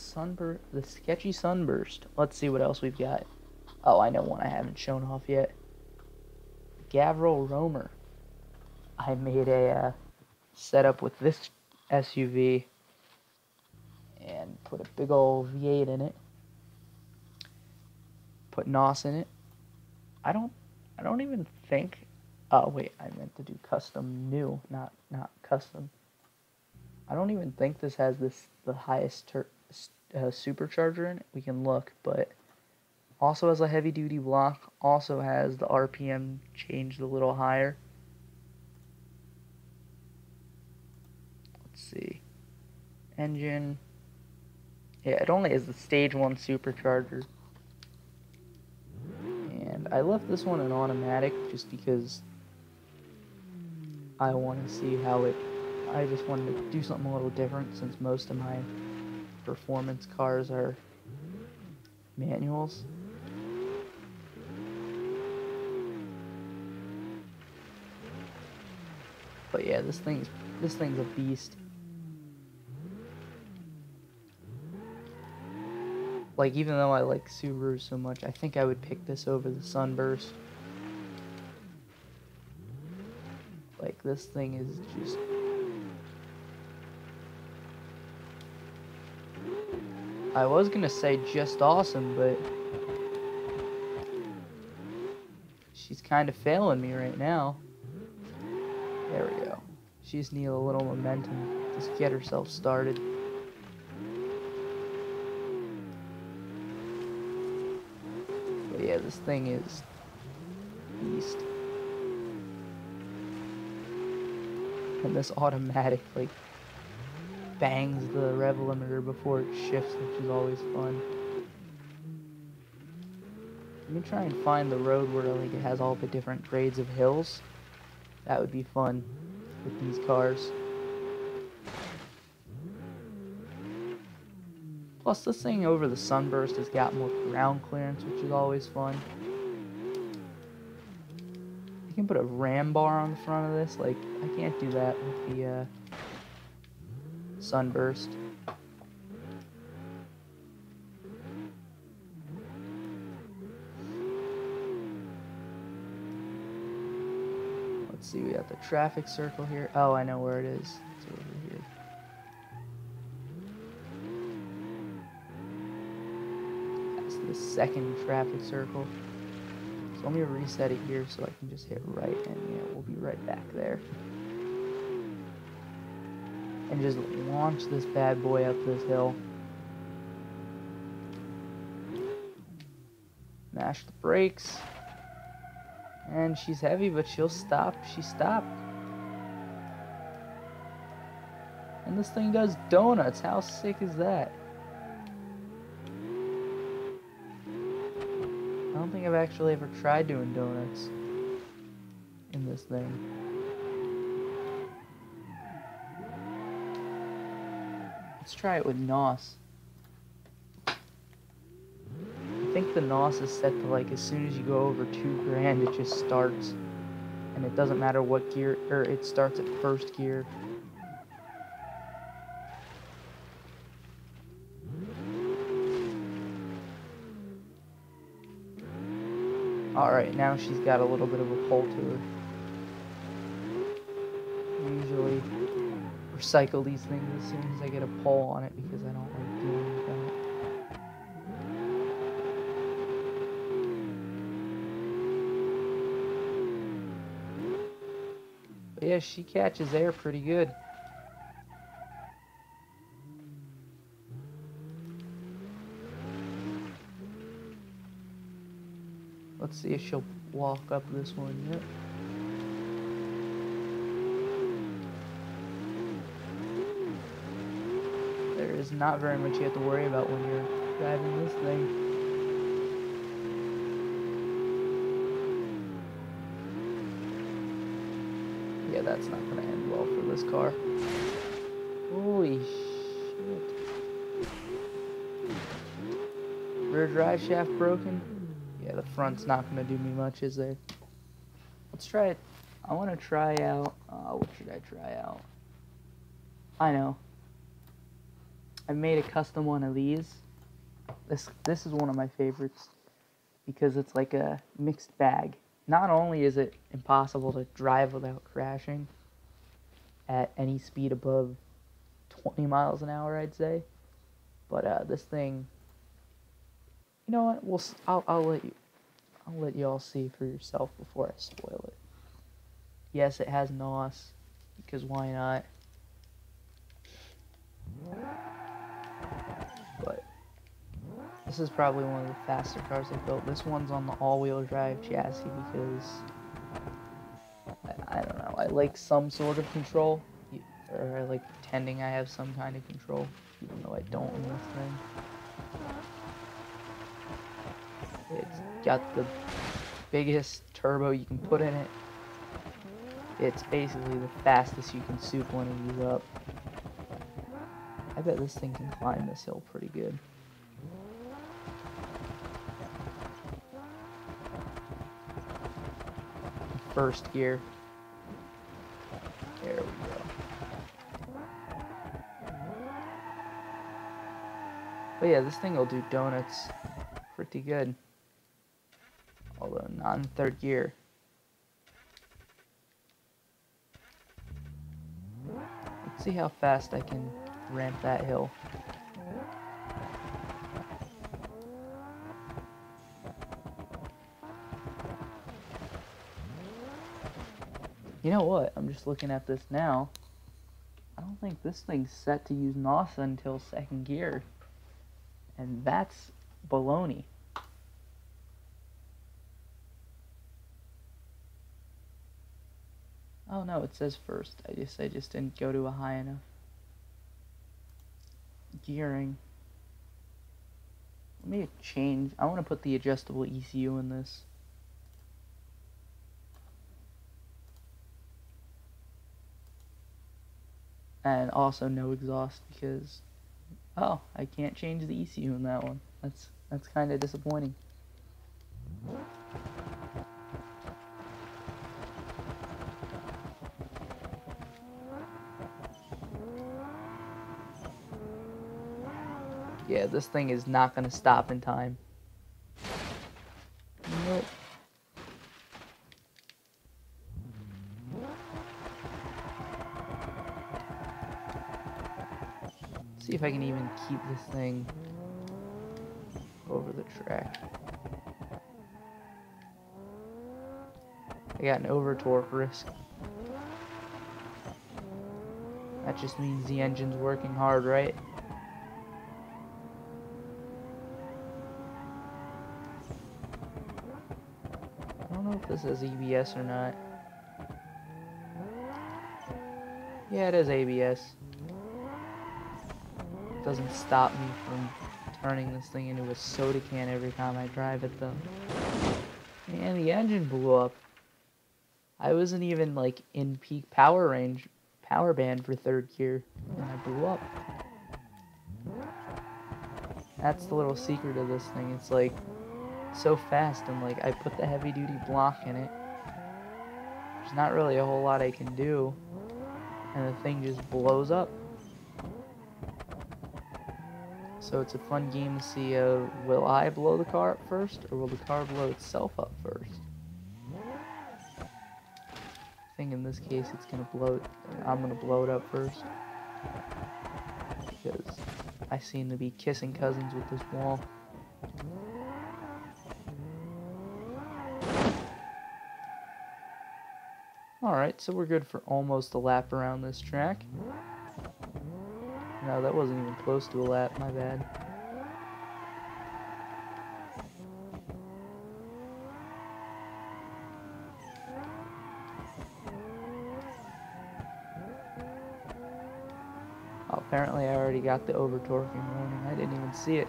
sketchy sunburst. Let's see what else we've got. Oh, I know one I haven't shown off yet. Gavril Roamer. I made a setup with this SUV and put a big old V8 in it. Put NOS in it. I don't even think. Oh wait, I meant to do custom new, not custom. I don't even think this has the highest supercharger in it. We can look, but also has a heavy duty block. Also has the RPM changed a little higher. Let's see. Engine. Yeah, it only has the stage 1 supercharger. And I left this one in automatic just because I want to see how I just wanted to do something a little different since most of my performance cars are manuals. But yeah, this thing's a beast. Like, even though I like Subaru so much, I think I would pick this over the Sunburst. Like, this thing is just... I was gonna say just awesome, but... she's kind of failing me right now. There we go. She just needs a little momentum to get herself started. But yeah, this thing is beast. And this automatic, like, bangs the rev limiter before it shifts, which is always fun. Let me try and find the road where, like, it has all the different grades of hills. That would be fun with these cars. Plus, this thing over the Sunburst has got more ground clearance, which is always fun. You can put a ram bar on the front of this. Like, I can't do that with the Sunburst. Let's see, we got the traffic circle here. Oh, I know where it is. It's over here. That's the second traffic circle. So let me reset it here so I can just hit right, and yeah, we'll be right back there. And just launch this bad boy up this hill. Mash the brakes. And she's heavy, but she'll stop. She stopped. And this thing does donuts. How sick is that? I don't think I've actually ever tried doing donuts in this thing. Let's try it with NOS. I think the NOS is set to, like, as soon as you go over 2 grand, it just starts. And it doesn't matter what gear, or it starts at first gear. Alright, now she's got a little bit of a pull to her. Usually recycle these things as soon as I get a pull on it because I don't like dealing with that. But yeah, she catches air pretty good. Let's see if she'll walk up this one. Yep. There's there's not very much you have to worry about when you're driving this thing. Yeah, that's not gonna end well for this car. Holy shit. Rear drive shaft broken? Yeah, the front's not gonna do me much, is there? Let's try it. I want to try out, what should I try out? I know. I made a custom one of these. This is one of my favorites because it's like a mixed bag. Not only is it impossible to drive without crashing at any speed above 20 miles an hour, I'd say, but this thing, you know what? I'll let you all see for yourself before I spoil it. Yes, it has NOS, because why not? But this is probably one of the faster cars I've built. This one's on the all-wheel drive chassis because I don't know. I like some sort of control, or I like pretending I have some kind of control, even though I don't in this thing. It's got the biggest turbo you can put in it. It's basically the fastest you can soup one of these up. I bet this thing can climb this hill pretty good. First gear. There we go. But yeah, this thing will do donuts pretty good. Although not in third gear. Let's see how fast I can ramp that hill. You know what? I'm just looking at this now. I don't think this thing's set to use NOS until second gear. And that's baloney. Oh no, it says first. I just didn't go to a high enough gearing. Let me change. I want to put the adjustable ECU in this. And also no exhaust because, oh, I can't change the ECU in that one. That's kind of disappointing. Yeah, this thing is not going to stop in time. Nope. See if I can even keep this thing over the track. I got an over torque risk. That just means the engine's working hard, right? I don't know if this is ABS or not. Yeah, it is ABS. It doesn't stop me from turning this thing into a soda can every time I drive it though. And the engine blew up. I wasn't even like in peak power range, power band for third gear, and I blew up. That's the little secret of this thing. It's like so fast, and like I put the heavy duty block in it. There's not really a whole lot I can do, and the thing just blows up. So it's a fun game to see, will I blow the car up first, or will the car blow itself up first? I think in this case it's gonna blow it, I'm gonna blow it up first. Because I seem to be kissing cousins with this wall. Alright, so we're good for almost a lap around this track. No, that wasn't even close to a lap, my bad. apparently I already got the over torquing warning. I didn't even see it.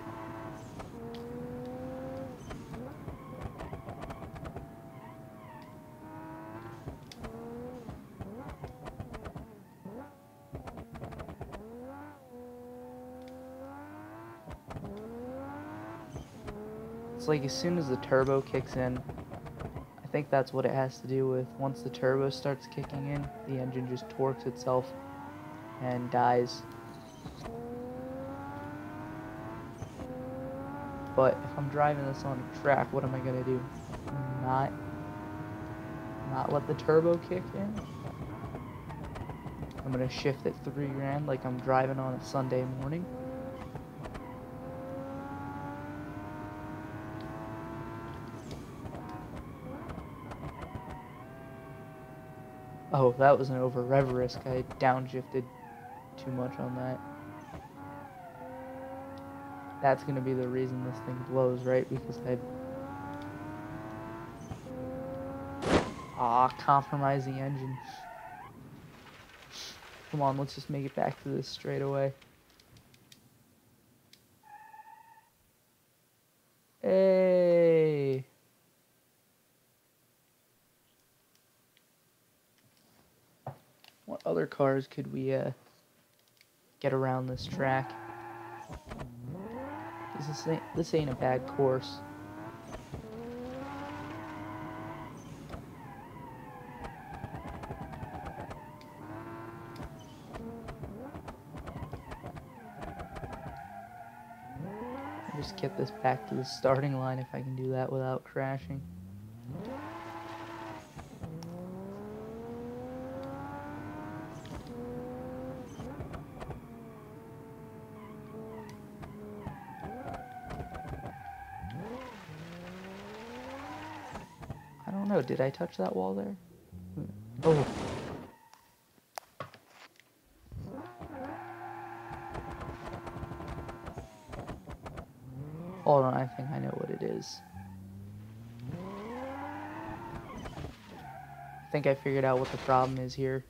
It's like as soon as the turbo kicks in, I think that's what it has to do with. Once the turbo starts kicking in, the engine just torques itself and dies. But if I'm driving this on a track, what am I gonna do? Not let the turbo kick in? I'm gonna shift at 3 grand like I'm driving on a Sunday morning? Oh, that was an over rev risk. I downshifted too much on that. That's gonna be the reason this thing blows, right? Because I compromise the engine. Come on, let's just make it back to this straight away. Hey! What other cars could we get around this track? This ain't a bad course. I'll just get this back to the starting line if I can do that without crashing. I don't know, did I touch that wall there? Oh. Hold on, I think I know what it is. I think I figured out what the problem is here.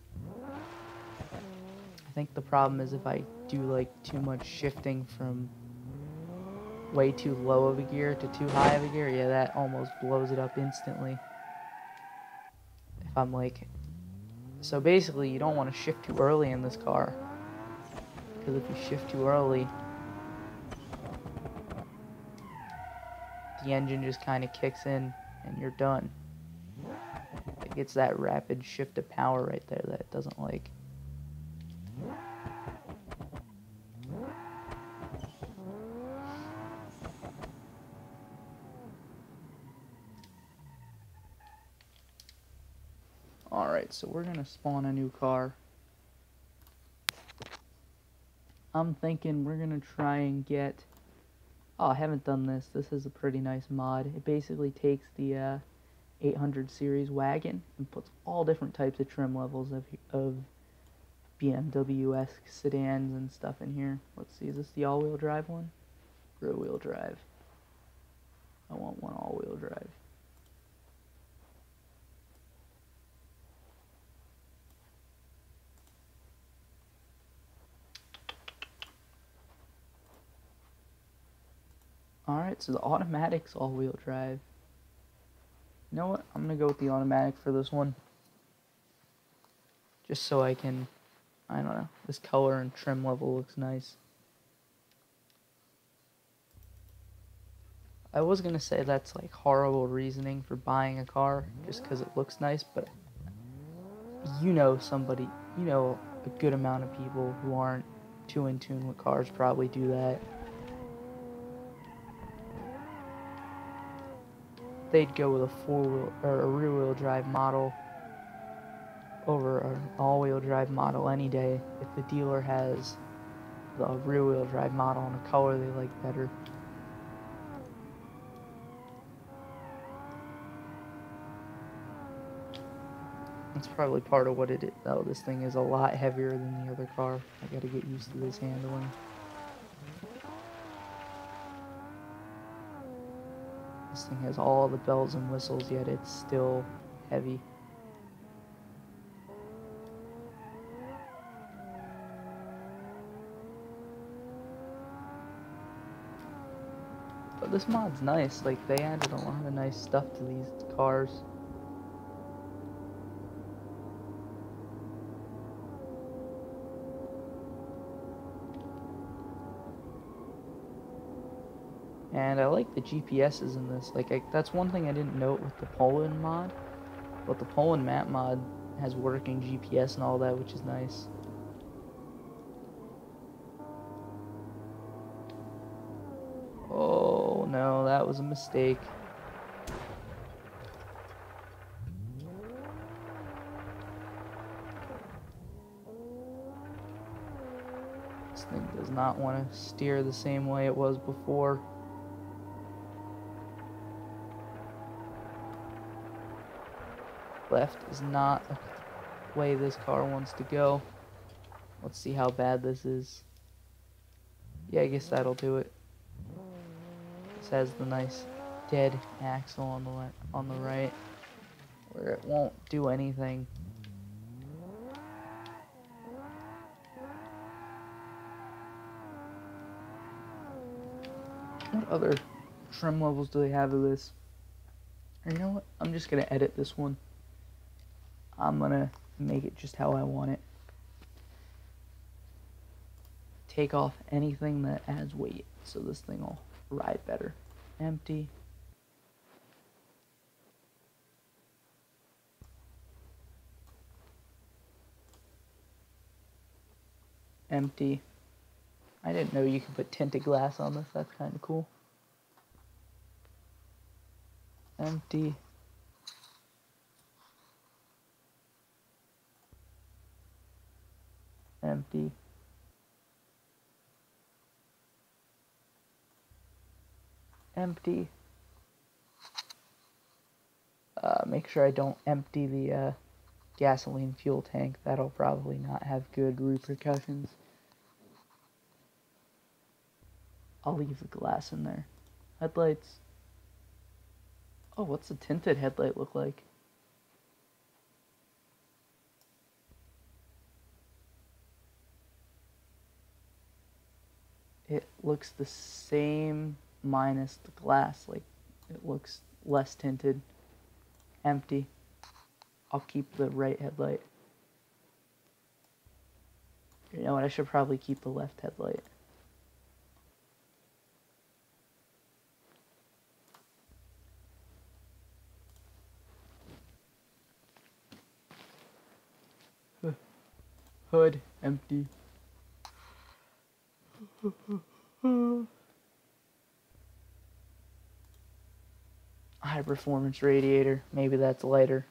I think the problem is if I do like too much shifting from way too low of a gear to too high of a gear, yeah, that almost blows it up instantly. If I'm like... So basically, you don't want to shift too early in this car. Because if you shift too early, the engine just kind of kicks in and you're done. It gets that rapid shift of power right there that it doesn't like. Alright, so we're gonna spawn a new car. I'm thinking we're gonna try and get... Oh, I haven't done this. This is a pretty nice mod. It basically takes the 800 series wagon and puts all different types of trim levels of BMW-esque sedans and stuff in here. Let's see, is this the all-wheel drive one? Rear-wheel drive. I want one all-wheel drive. Alright, so the automatic's all-wheel drive. You know what? I'm gonna go with the automatic for this one. Just so I can, I don't know, this color and trim level looks nice. I was gonna say that's like horrible reasoning for buying a car just because it looks nice, but you know somebody, you know a good amount of people who aren't too in tune with cars probably do that. They'd go with a four-wheel or a rear-wheel drive model over an all-wheel drive model any day if the dealer has the rear-wheel drive model in a color they like better. That's probably part of what it is, though. This thing is a lot heavier than the other car. I gotta get used to this handling. This thing has all the bells and whistles, yet it's still heavy. But this mod's nice. Like, they added a lot of nice stuff to these cars. And I like the GPSs in this. Like, that's one thing I didn't note with the Poland mod. But the Poland map mod has working GPS and all that, which is nice. Oh no, that was a mistake. This thing does not want to steer the same way it was before. Left is not the way this car wants to go. Let's see how bad this is. Yeah, I guess that'll do it. This has the nice dead axle on the right, where it won't do anything. What other trim levels do they have of this? Or you know what? I'm just gonna edit this one. I'm gonna make it just how I want it. Take off anything that adds weight, so this thing will ride better. Empty. Empty. I didn't know you could put tinted glass on this. That's kind of cool. Empty. Empty. Empty. Make sure I don't empty the gasoline fuel tank. That'll probably not have good repercussions. I'll leave the glass in there. Headlights. Oh, what's a tinted headlight look like? It looks the same minus the glass. Like, it looks less tinted. Empty. I'll keep the right headlight. You know what? I should probably keep the left headlight. Hood, empty. High performance radiator. Maybe that's lighter.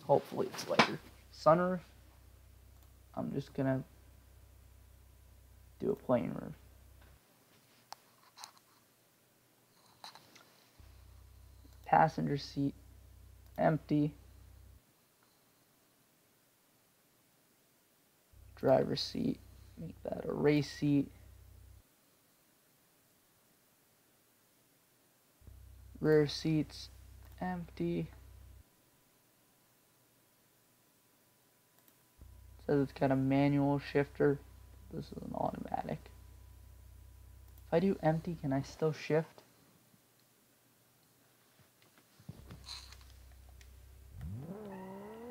Hopefully it's lighter. Sunroof. I'm just gonna do a plain roof. Passenger seat. Empty. Driver's seat. Make that a race seat. Rear seats. Empty. Says it's got a manual shifter. This is an automatic. If I do empty, can I still shift?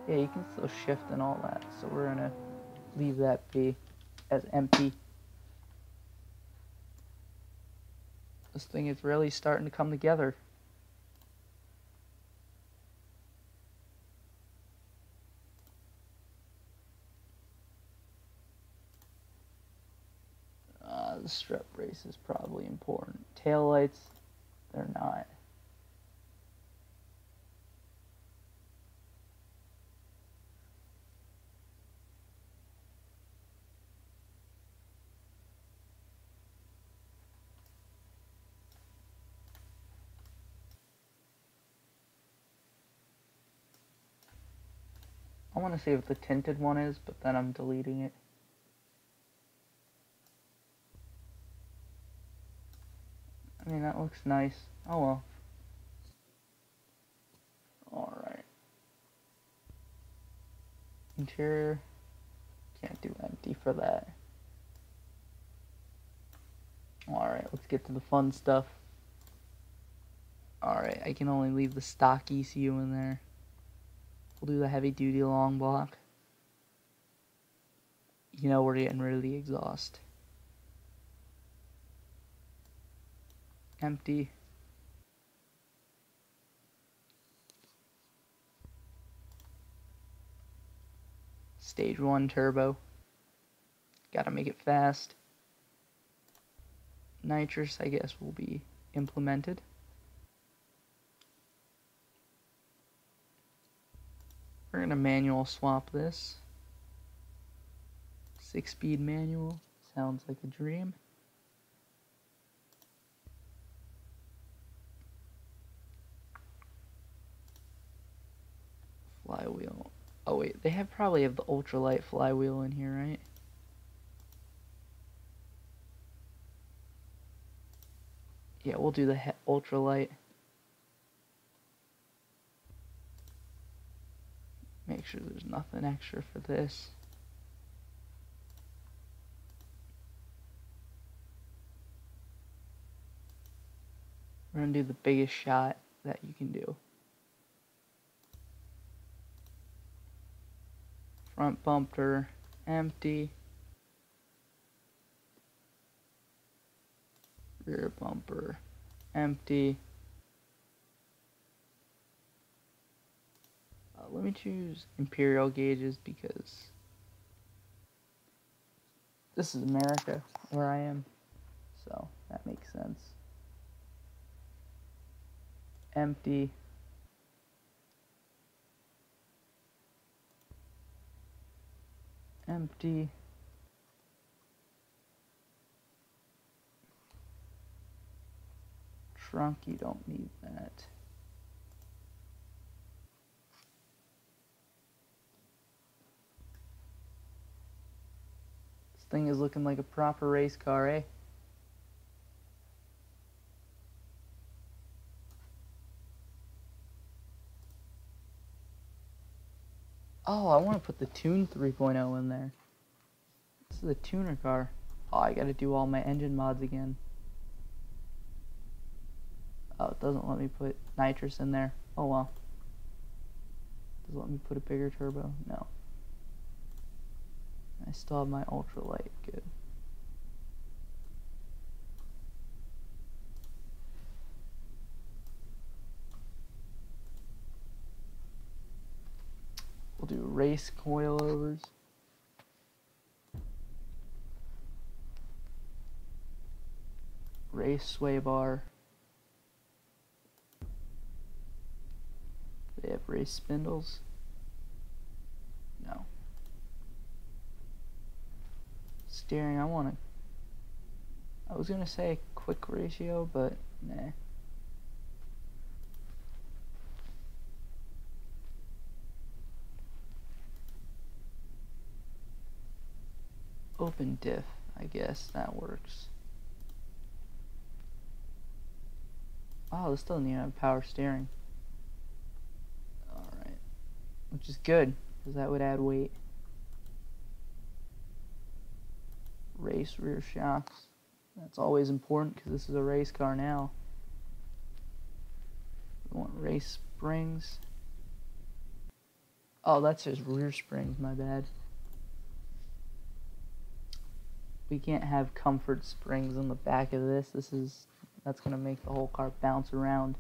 Yeah, you can still shift and all that. So we're gonna leave that be as empty. This thing is really starting to come together. The strut brace is probably important. Tail lights, they're not. I want to see what the tinted one is, but then I'm deleting it. I mean, that looks nice. Oh well. Alright. Interior. Can't do empty for that. Alright, let's get to the fun stuff. Alright, I can only leave the stock ECU in there. We'll do the heavy duty long block. You know we're getting rid of the exhaust. Empty. Stage 1 turbo. Gotta make it fast. Nitrous, I guess, will be implemented. We're gonna manual swap this. 6-speed manual. Sounds like a dream. Flywheel. Oh wait, they probably have the ultralight flywheel in here, right? Yeah, we'll do the ultralight. Make sure there's nothing extra for this. We're gonna do the biggest shot that you can do. Front bumper, empty. Rear bumper, empty. Let me choose Imperial gauges because this is America where I am, so that makes sense. Empty. Empty. Trunk, you don't need that. This thing is looking like a proper race car, eh? Oh, I want to put the Tune 3.0 in there. This is a tuner car. Oh, I gotta do all my engine mods again. Oh, it doesn't let me put nitrous in there. Oh well. Does it let me put a bigger turbo? No. I still have my ultralight. Good. We'll do race coilovers. Race sway bar. They have race spindles? No. Steering, I was gonna say quick ratio, but nah. Open diff, I guess that works. Oh, this doesn't even have power steering. Alright. Which is good, because that would add weight. Race rear shocks. That's always important, because this is a race car now. We want race springs. Oh, that's just rear springs, my bad. We can't have comfort springs on the back of this. That's gonna make the whole car bounce around.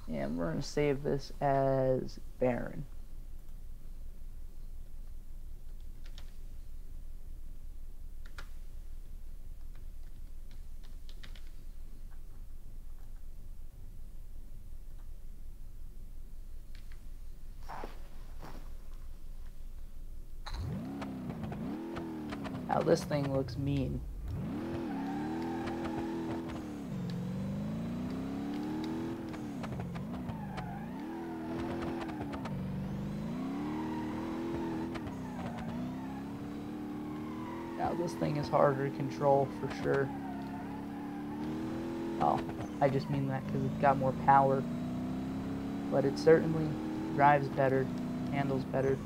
And we're gonna save this as Baron. Now this thing looks mean. Now this thing is harder to control for sure. Oh, I just mean that because it's got more power. But it certainly drives better, handles better.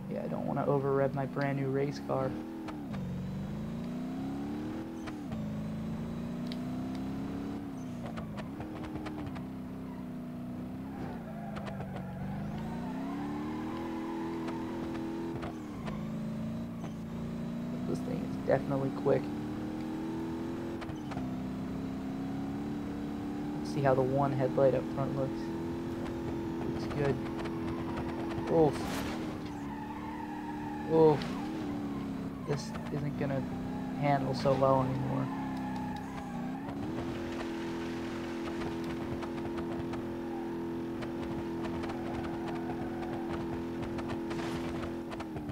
Yeah, I don't want to over-rev my brand new race car. This thing is definitely quick. Let's see how the one headlight up front looks. Looks good. Oof. Oof. This isn't gonna handle so well anymore.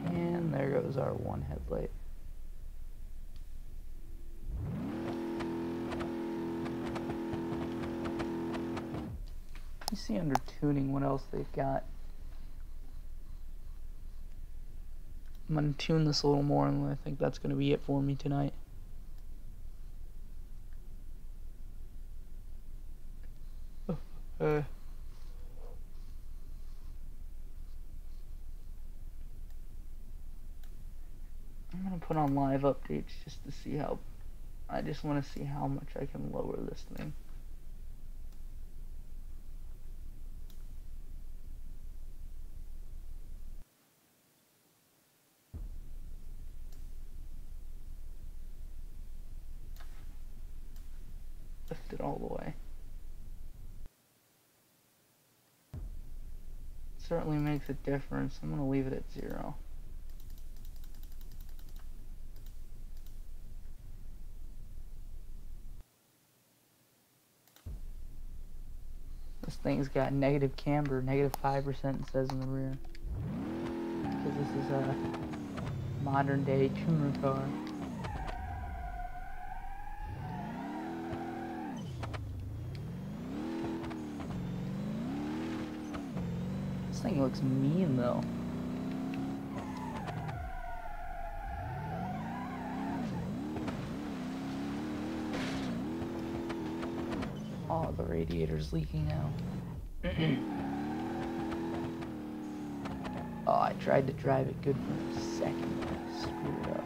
And there goes our one headlight. You see under tuning what else they've got. I'm going to tune this a little more, and I think that's going to be it for me tonight. I'm going to put on live updates just to see how... I just want to see how much I can lower this thing. Lift it all the way. Certainly makes a difference. I'm going to leave it at 0. This thing's got negative camber, negative 5% it says in the rear. Because this is a modern day tuner car. This thing looks mean though. Oh, the radiator's leaking now. Oh, I tried to drive it good for a second, but I screwed it up.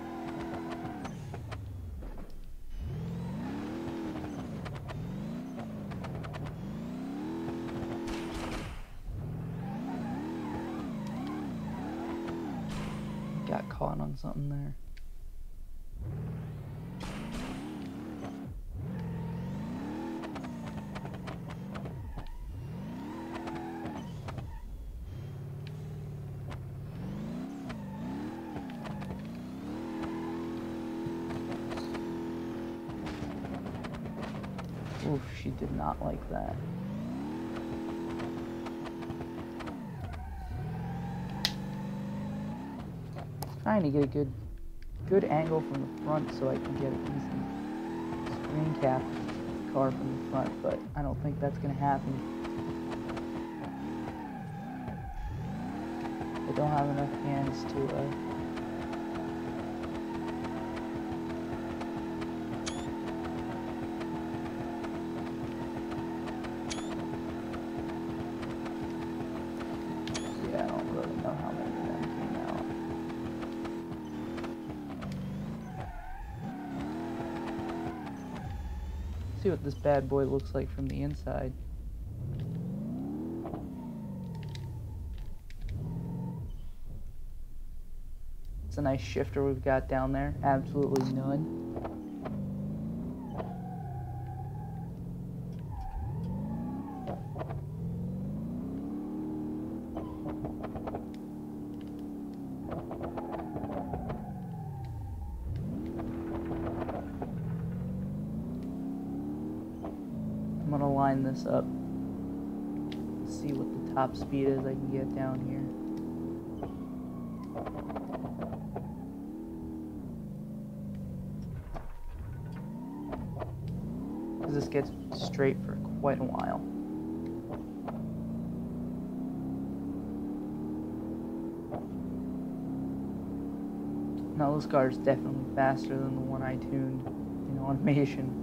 Got caught on something there. Oof, she did not like that. Trying to get a good angle from the front so I can get a decent screen cap of the car from the front, but I don't think that's gonna happen. I don't have enough hands to yeah, I don't really know how many of them came out. See what this bad boy looks like from the inside. It's a nice shifter we've got down there. Absolutely none. I'm gonna line this up, see what the top speed is I can get down here. Because this gets straight for quite a while. Now this car is definitely faster than the one I tuned in automation.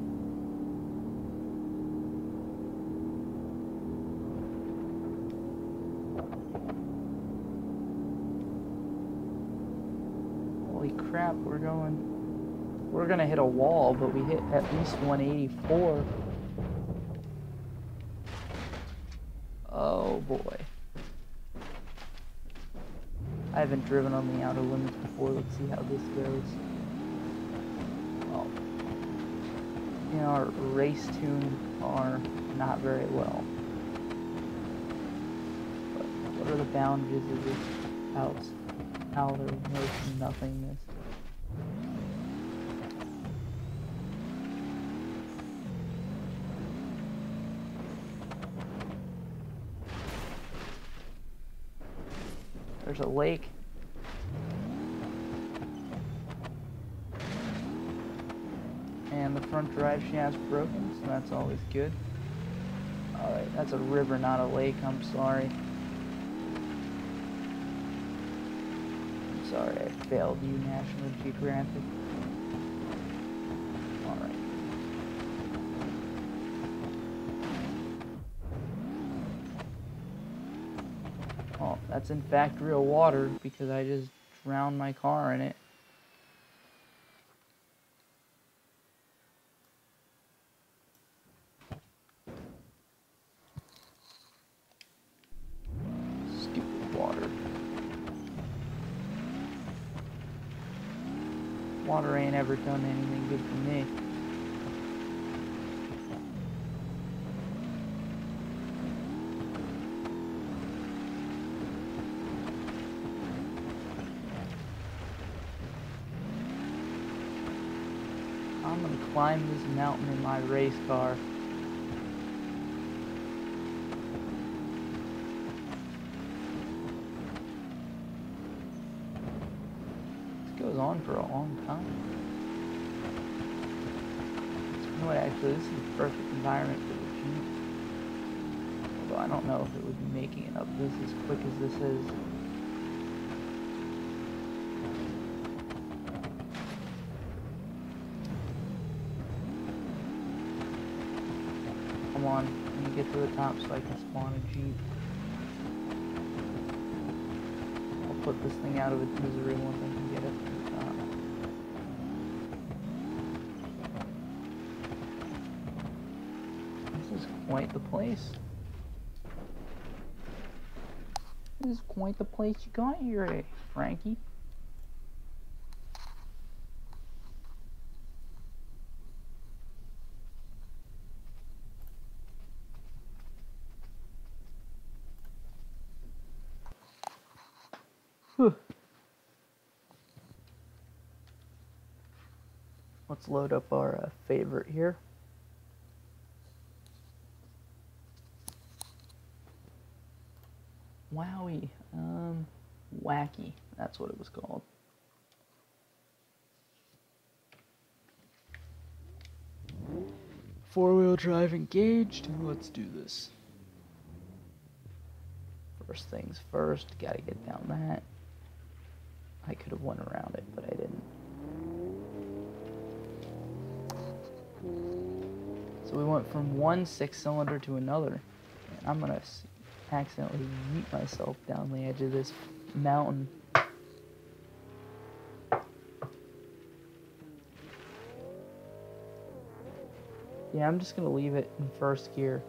Holy crap, we're gonna hit a wall, but we hit at least 184. Oh boy. I haven't driven on the outer limits before. Let's see how this goes. Oh. In our race-tuned car, not very well. But what are the boundaries of this outer nothingness? There's a lake. And the front drive shaft's broken, so that's always good. Alright, that's a river, not a lake, I'm sorry. I'm sorry, I failed you, National Geographic. Alright. Oh, that's in fact real water, because I just drowned my car in it. Water ain't ever done anything good for me. I'm gonna climb this mountain in my race car. Goes on for a long time. You know what, actually, this is the perfect environment for the Jeep. Although I don't know if it would be making it up this as quick as this is. Come on, let me get to the top so I can spawn a Jeep. I'll put this thing out of its misery once I can get it. This is quite the place. This is quite the place you got here, eh, Frankie? Whew. Let's load up our favorite here. Wowie. Wacky. That's what it was called. Four-wheel drive engaged. Let's do this. First things first, gotta get down that. I could have went around it, but I didn't. So we went from one 6-cylinder to another. And I'm gonna accidentally yeet myself down the edge of this mountain. Yeah, I'm just gonna leave it in first gear.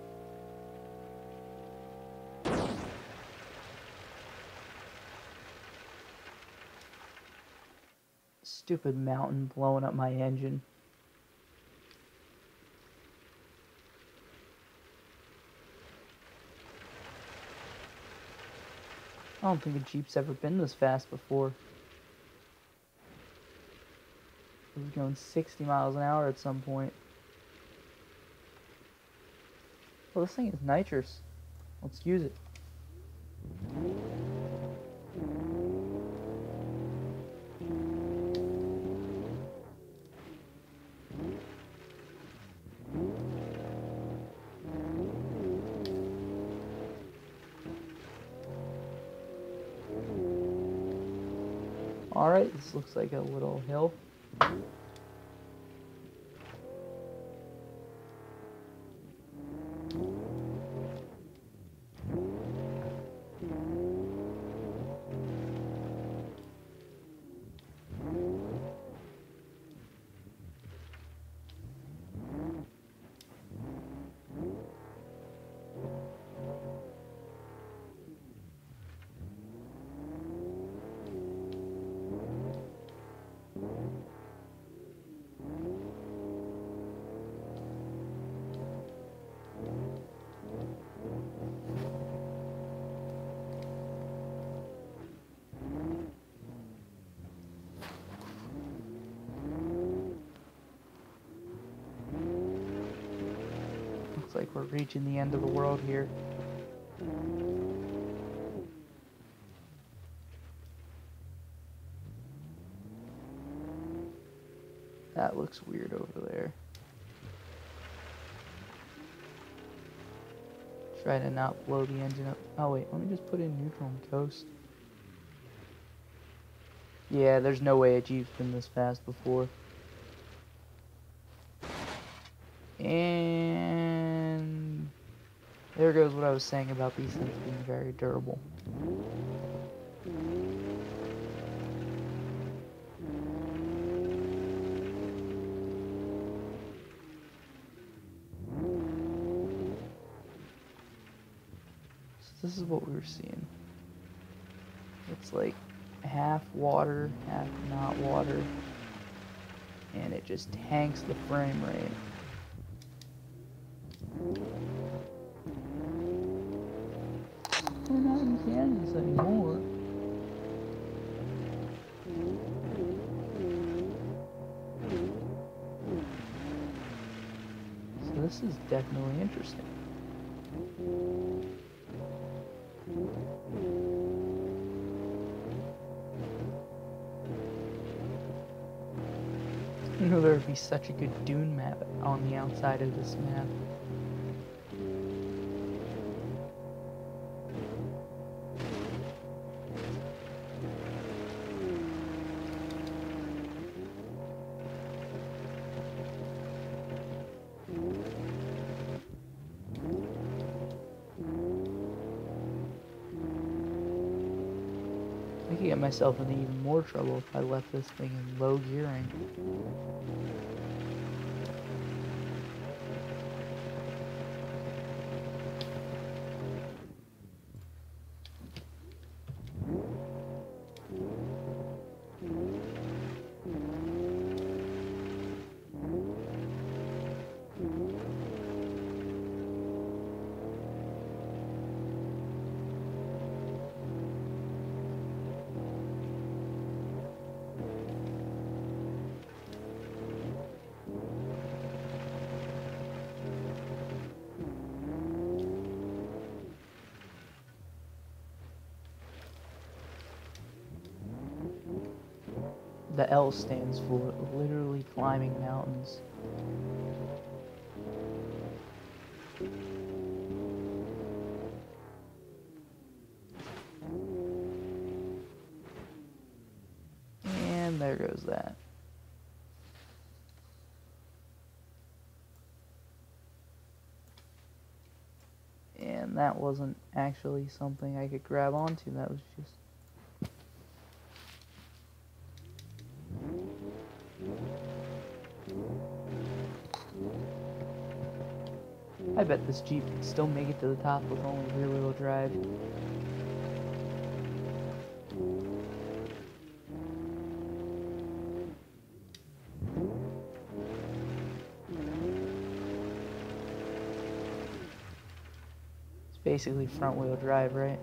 Stupid mountain blowing up my engine. I don't think a Jeep's ever been this fast before. It was going 60 miles an hour at some point. Well, this thing is nitrous. Let's use it. Alright, this looks like a little hill. Looks like we're reaching the end of the world here. That looks weird over there. Try to not blow the engine up. Oh wait, let me just put in neutral and coast. Yeah, there's no way a Jeep's been this fast before. And there goes what I was saying about these things being very durable. So this is what we were seeing. It's like half water, half not water, and it just tanks the frame rate. We're not in Kansas anymore. So this is definitely interesting. You know, there would be such a good dune map on the outside of this map. I could get myself into even more trouble if I left this thing in low gearing. The L stands for literally climbing mountains. And there goes that. And that wasn't actually something I could grab onto, that was just... I bet this Jeep could still make it to the top with only rear-wheel drive. It's basically front-wheel drive, right?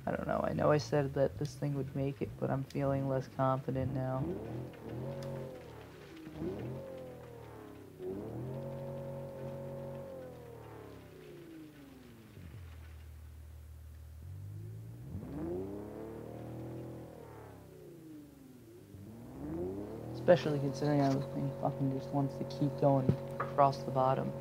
I don't know, I know I said that this thing would make it, but I'm feeling less confident now. Especially considering how this thing fucking just wants to keep going across the bottom.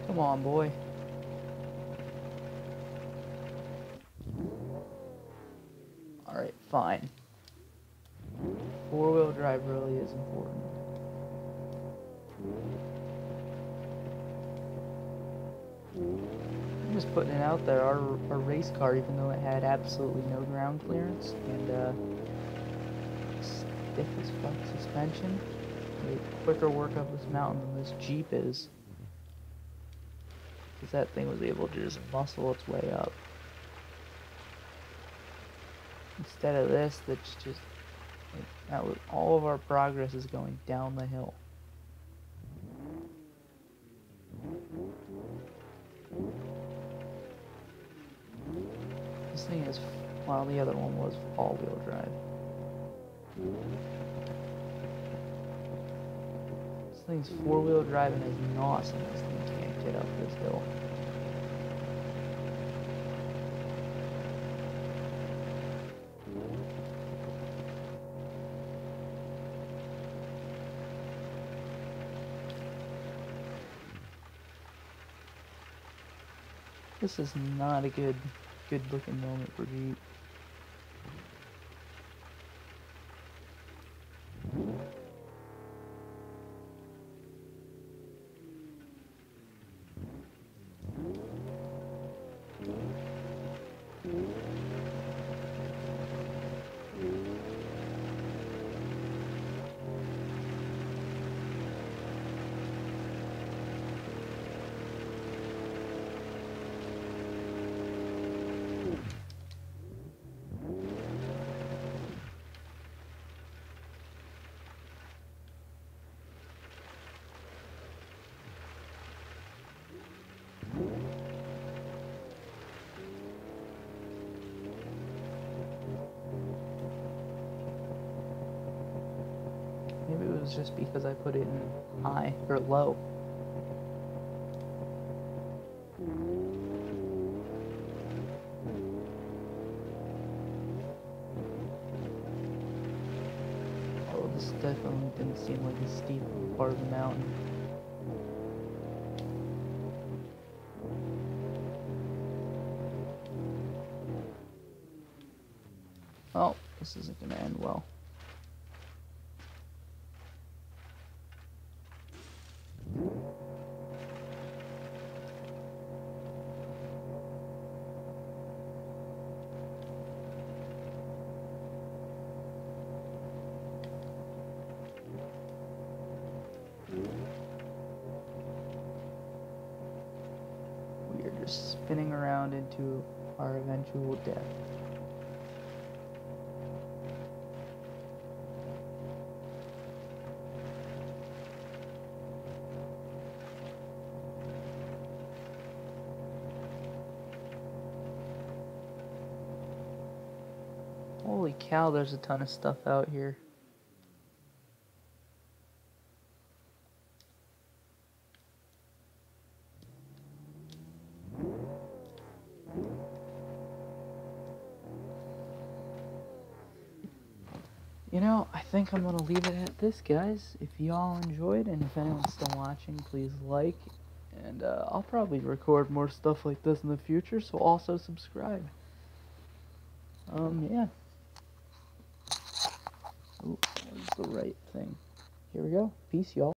Come on, boy. Alright, fine. Four-wheel drive really is important. I'm just putting it out there. Our race car, even though it had absolutely no ground clearance and stiff as fuck suspension, made quicker work up this mountain than this Jeep is. Because that thing was able to just muscle its way up. Instead of this, that's just like, that was all of our progress is going down the hill. This thing is, while the other one was all-wheel drive. This thing's four-wheel drive and is awesome. This thing can't get up this hill. This is not a good looking moment for Jeep. Maybe it was just because I put it in high or low. Oh, this definitely didn't seem like a steep part of the mountain. Oh, this isn't gonna end well. We are just spinning around into our eventual death. Holy cow, there's a ton of stuff out here. You know, I think I'm going to leave it at this, guys. If y'all enjoyed, and if anyone's still watching, please like. And I'll probably record more stuff like this in the future, so also subscribe. Yeah. Ooh, that was the right thing. Here we go. Peace, y'all.